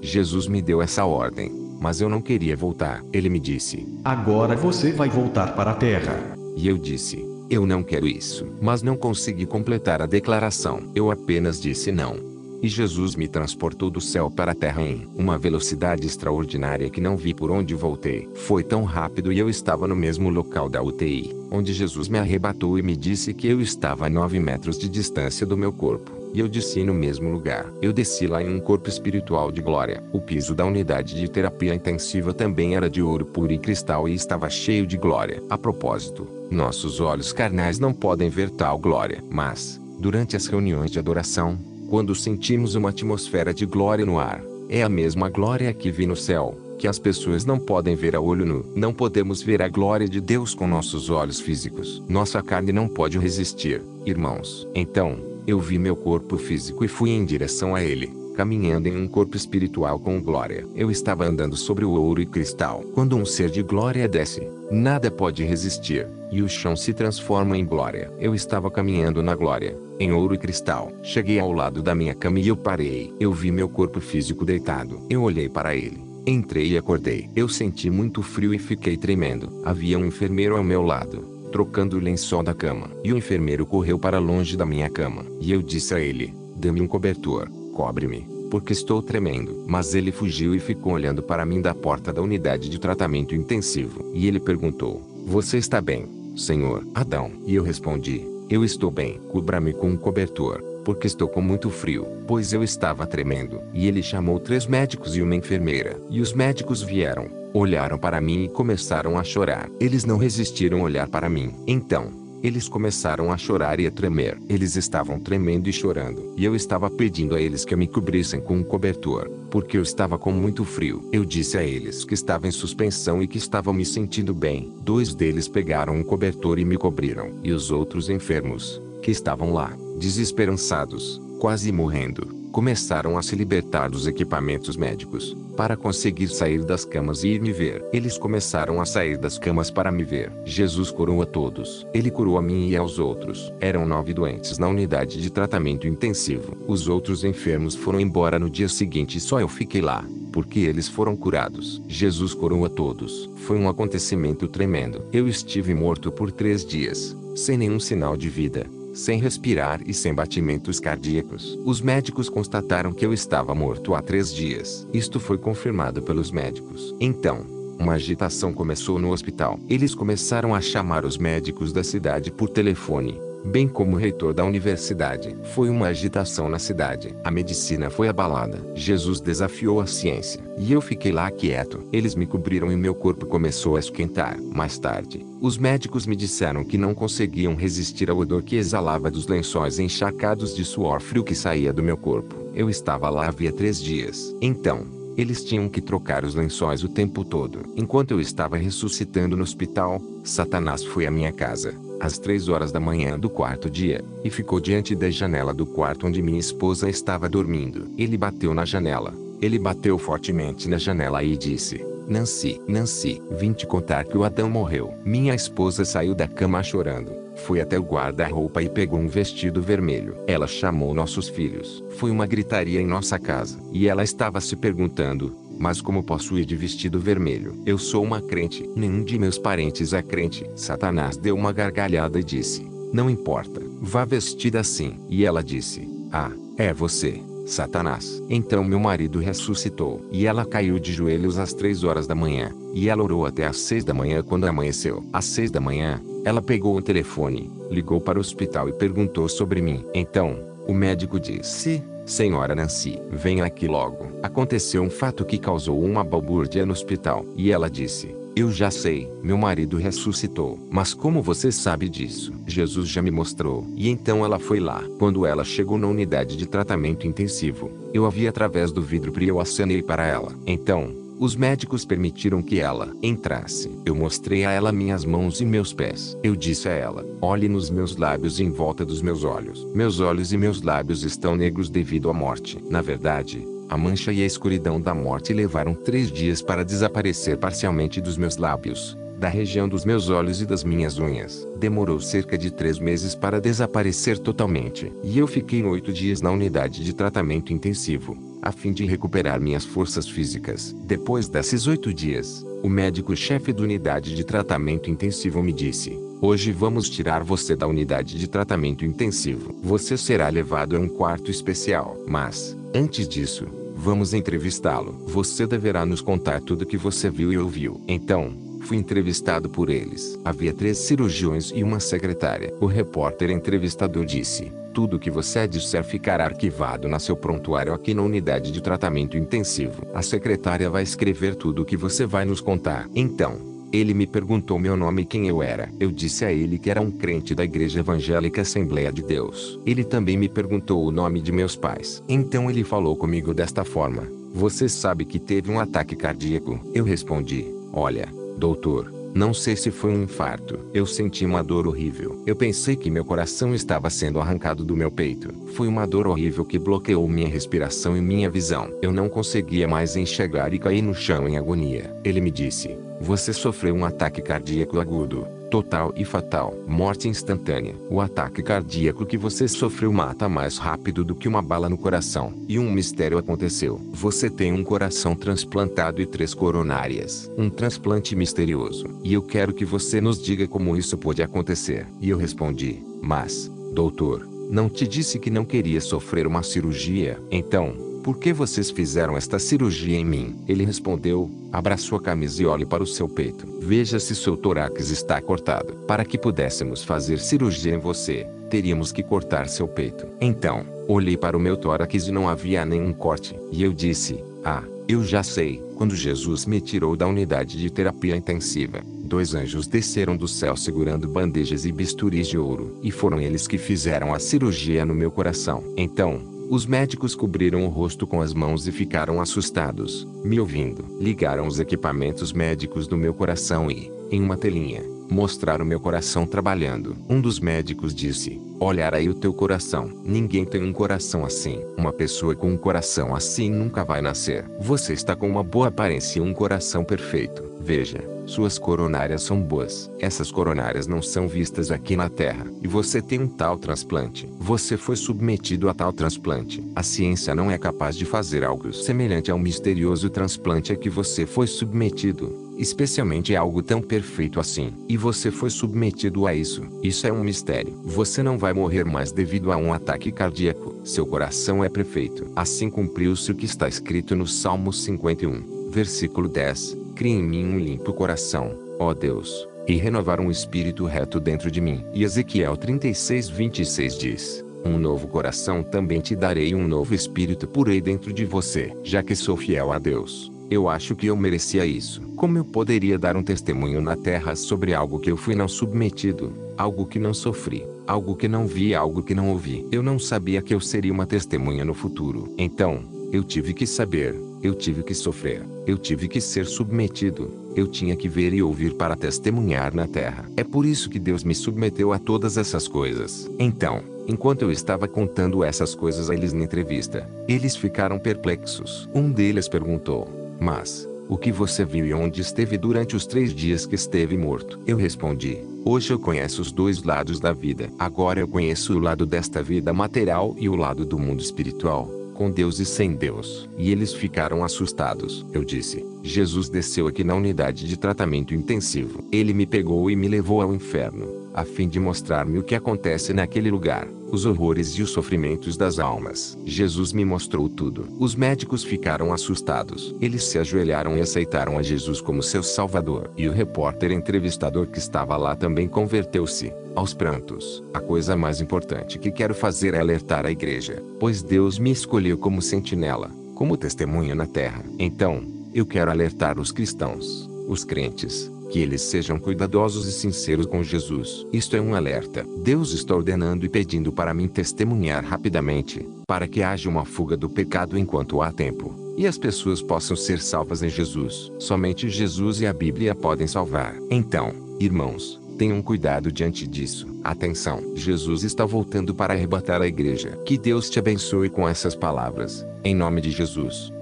Jesus me deu essa ordem, mas eu não queria voltar. Ele me disse: Agora você vai voltar para a terra. E eu disse: eu não quero isso. Mas não consegui completar a declaração. Eu apenas disse não. E Jesus me transportou do céu para a terra em uma velocidade extraordinária que não vi por onde voltei. Foi tão rápido e eu estava no mesmo local da UTI, onde Jesus me arrebatou e me disse que eu estava a 9 metros de distância do meu corpo. E eu desci no mesmo lugar. Eu desci lá em um corpo espiritual de glória. O piso da unidade de terapia intensiva também era de ouro puro e cristal e estava cheio de glória. A propósito, nossos olhos carnais não podem ver tal glória. Mas, durante as reuniões de adoração, quando sentimos uma atmosfera de glória no ar, é a mesma glória que vi no céu, que as pessoas não podem ver a olho nu. Não podemos ver a glória de Deus com nossos olhos físicos. Nossa carne não pode resistir, irmãos. Então, eu vi meu corpo físico e fui em direção a ele, caminhando em um corpo espiritual com glória. Eu estava andando sobre o ouro e cristal. Quando um ser de glória desce, nada pode resistir, e o chão se transforma em glória. Eu estava caminhando na glória, em ouro e cristal. Cheguei ao lado da minha cama e eu parei. Eu vi meu corpo físico deitado. Eu olhei para ele. Entrei e acordei. Eu senti muito frio e fiquei tremendo. Havia um enfermeiro ao meu lado, trocando o lençol da cama. E o enfermeiro correu para longe da minha cama. E eu disse a ele: dê-me um cobertor, cobre-me, porque estou tremendo. Mas ele fugiu e ficou olhando para mim da porta da unidade de tratamento intensivo. E ele perguntou: você está bem, senhor Adão? E eu respondi: eu estou bem. Cubra-me com um cobertor, porque estou com muito frio, pois eu estava tremendo. E ele chamou 3 médicos e uma enfermeira. E os médicos vieram, olharam para mim e começaram a chorar. Eles não resistiram a olhar para mim. Então, eles começaram a chorar e a tremer. Eles estavam tremendo e chorando. E eu estava pedindo a eles que me cobrissem com um cobertor, porque eu estava com muito frio. Eu disse a eles que estava em suspensão e que estava me sentindo bem. 2 deles pegaram um cobertor e me cobriram. E os outros enfermos, que estavam lá, desesperançados, quase morrendo, começaram a se libertar dos equipamentos médicos, para conseguir sair das camas e ir me ver. Eles começaram a sair das camas para me ver. Jesus curou a todos. Ele curou a mim e aos outros. Eram 9 doentes na unidade de tratamento intensivo. Os outros enfermos foram embora no dia seguinte e só eu fiquei lá. porque eles foram curados. Jesus curou a todos. Foi um acontecimento tremendo. Eu estive morto por 3 dias, sem nenhum sinal de vida, sem respirar e sem batimentos cardíacos. Os médicos constataram que eu estava morto há 3 dias. Isto foi confirmado pelos médicos. Então, uma agitação começou no hospital. Eles começaram a chamar os médicos da cidade por telefone, bem como o reitor da universidade. Foi uma agitação na cidade. A medicina foi abalada. Jesus desafiou a ciência. E eu fiquei lá quieto. Eles me cobriram e meu corpo começou a esquentar. Mais tarde, os médicos me disseram que não conseguiam resistir ao odor que exalava dos lençóis encharcados de suor frio que saía do meu corpo. Eu estava lá havia 3 dias. Então, eles tinham que trocar os lençóis o tempo todo. Enquanto eu estava ressuscitando no hospital, Satanás foi à minha casa, às 3 horas da manhã do 4º dia, e ficou diante da janela do quarto onde minha esposa estava dormindo. Ele bateu na janela. Ele bateu fortemente na janela e disse: Nancy, Nancy, vim te contar que o Adão morreu. Minha esposa saiu da cama chorando. Foi até o guarda-roupa e pegou um vestido vermelho. Ela chamou nossos filhos. Foi uma gritaria em nossa casa. E ela estava se perguntando: mas como posso ir de vestido vermelho? Eu sou uma crente. Nenhum de meus parentes é crente. Satanás deu uma gargalhada e disse: não importa, vá vestida assim. E ela disse: ah, é você, Satanás. Então meu marido ressuscitou. E ela caiu de joelhos às 3 horas da manhã. E ela orou até às 6 da manhã quando amanheceu. Às 6 da manhã, ela pegou o telefone, ligou para o hospital e perguntou sobre mim. Então, o médico disse: Senhora Nancy, venha aqui logo. Aconteceu um fato que causou uma balbúrdia no hospital. E ela disse: eu já sei, meu marido ressuscitou. Mas como você sabe disso? Jesus já me mostrou. E então ela foi lá. Quando ela chegou na unidade de tratamento intensivo, eu a vi através do vidro e eu acenei para ela. Então, os médicos permitiram que ela entrasse. Eu mostrei a ela minhas mãos e meus pés. Eu disse a ela: olhe nos meus lábios e em volta dos meus olhos. Meus olhos e meus lábios estão negros devido à morte. Na verdade, a mancha e a escuridão da morte levaram 3 dias para desaparecer parcialmente dos meus lábios, da região dos meus olhos e das minhas unhas. Demorou cerca de 3 meses para desaparecer totalmente. E eu fiquei 8 dias na unidade de tratamento intensivo, a fim de recuperar minhas forças físicas. Depois desses 8 dias, o médico-chefe da unidade de tratamento intensivo me disse: hoje vamos tirar você da unidade de tratamento intensivo. Você será levado a um quarto especial. Mas, antes disso, vamos entrevistá-lo. Você deverá nos contar tudo que você viu e ouviu. Então, fui entrevistado por eles. Havia 3 cirurgiões e uma secretária. O repórter entrevistador disse: tudo que você disser ficará arquivado no seu prontuário aqui na unidade de tratamento intensivo. A secretária vai escrever tudo o que você vai nos contar. Então, ele me perguntou meu nome e quem eu era. Eu disse a ele que era um crente da Igreja Evangélica Assembleia de Deus. Ele também me perguntou o nome de meus pais. Então ele falou comigo desta forma: você sabe que teve um ataque cardíaco? Eu respondi: olha, doutor, não sei se foi um infarto. Eu senti uma dor horrível. Eu pensei que meu coração estava sendo arrancado do meu peito. Foi uma dor horrível que bloqueou minha respiração e minha visão. Eu não conseguia mais enxergar e caí no chão em agonia. Ele me disse: você sofreu um ataque cardíaco agudo, total e fatal. Morte instantânea. O ataque cardíaco que você sofreu mata mais rápido do que uma bala no coração. E um mistério aconteceu. Você tem um coração transplantado e 3 coronárias. Um transplante misterioso. E eu quero que você nos diga como isso pôde acontecer. E eu respondi: mas, doutor, não te disse que não queria sofrer uma cirurgia? Então, por que vocês fizeram esta cirurgia em mim? Ele respondeu: abra sua camisa e olhe para o seu peito. Veja se seu tórax está cortado. Para que pudéssemos fazer cirurgia em você, teríamos que cortar seu peito. Então, olhei para o meu tórax e não havia nenhum corte. E eu disse: ah, eu já sei. Quando Jesus me tirou da unidade de terapia intensiva, 2 anjos desceram do céu segurando bandejas e bisturis de ouro. E foram eles que fizeram a cirurgia no meu coração. Então, os médicos cobriram o rosto com as mãos e ficaram assustados, me ouvindo. Ligaram os equipamentos médicos do meu coração e, em uma telinha, mostraram meu coração trabalhando. Um dos médicos disse: olha aí o teu coração. Ninguém tem um coração assim. Uma pessoa com um coração assim nunca vai nascer. Você está com uma boa aparência e um coração perfeito. Veja, Suas coronárias são boas. Essas coronárias não são vistas aqui na Terra. E você tem um tal transplante. Você foi submetido a tal transplante. A ciência não é capaz de fazer algo semelhante ao misterioso transplante a que você foi submetido. Especialmente algo tão perfeito assim. E você foi submetido a isso. Isso é um mistério. Você não vai morrer mais devido a um ataque cardíaco. Seu coração é perfeito. Assim cumpriu-se o que está escrito no Salmo 51, versículo 10. Cria em mim um limpo coração, ó Deus, e renovar um espírito reto dentro de mim. E Ezequiel 36:26 diz: um novo coração também te darei, um novo espírito porei dentro de você. Já que sou fiel a Deus, eu acho que eu merecia isso. Como eu poderia dar um testemunho na terra sobre algo que eu fui não submetido, algo que não sofri, algo que não vi, algo que não ouvi? Eu não sabia que eu seria uma testemunha no futuro. Então, eu tive que saber, eu tive que sofrer, eu tive que ser submetido, eu tinha que ver e ouvir para testemunhar na terra. É por isso que Deus me submeteu a todas essas coisas. Então, enquanto eu estava contando essas coisas a eles na entrevista, eles ficaram perplexos. Um deles perguntou: mas, o que você viu e onde esteve durante os 3 dias que esteve morto? Eu respondi: hoje eu conheço os 2 lados da vida. Agora eu conheço o lado desta vida material e o lado do mundo espiritual, com Deus e sem Deus. E eles ficaram assustados. Eu disse: Jesus desceu aqui na unidade de tratamento intensivo. Ele me pegou e me levou ao inferno, a fim de mostrar-me o que acontece naquele lugar, os horrores e os sofrimentos das almas. Jesus me mostrou tudo. Os médicos ficaram assustados. Eles se ajoelharam e aceitaram a Jesus como seu Salvador. E o repórter entrevistador que estava lá também converteu-se, aos prantos. A coisa mais importante que quero fazer é alertar a igreja, pois Deus me escolheu como sentinela, como testemunha na terra. Então, eu quero alertar os cristãos, os crentes, que eles sejam cuidadosos e sinceros com Jesus. Isto é um alerta. Deus está ordenando e pedindo para mim testemunhar rapidamente, para que haja uma fuga do pecado enquanto há tempo, e as pessoas possam ser salvas em Jesus. Somente Jesus e a Bíblia podem salvar. Então, irmãos, tenham cuidado diante disso. Atenção, Jesus está voltando para arrebatar a igreja. Que Deus te abençoe com essas palavras, em nome de Jesus.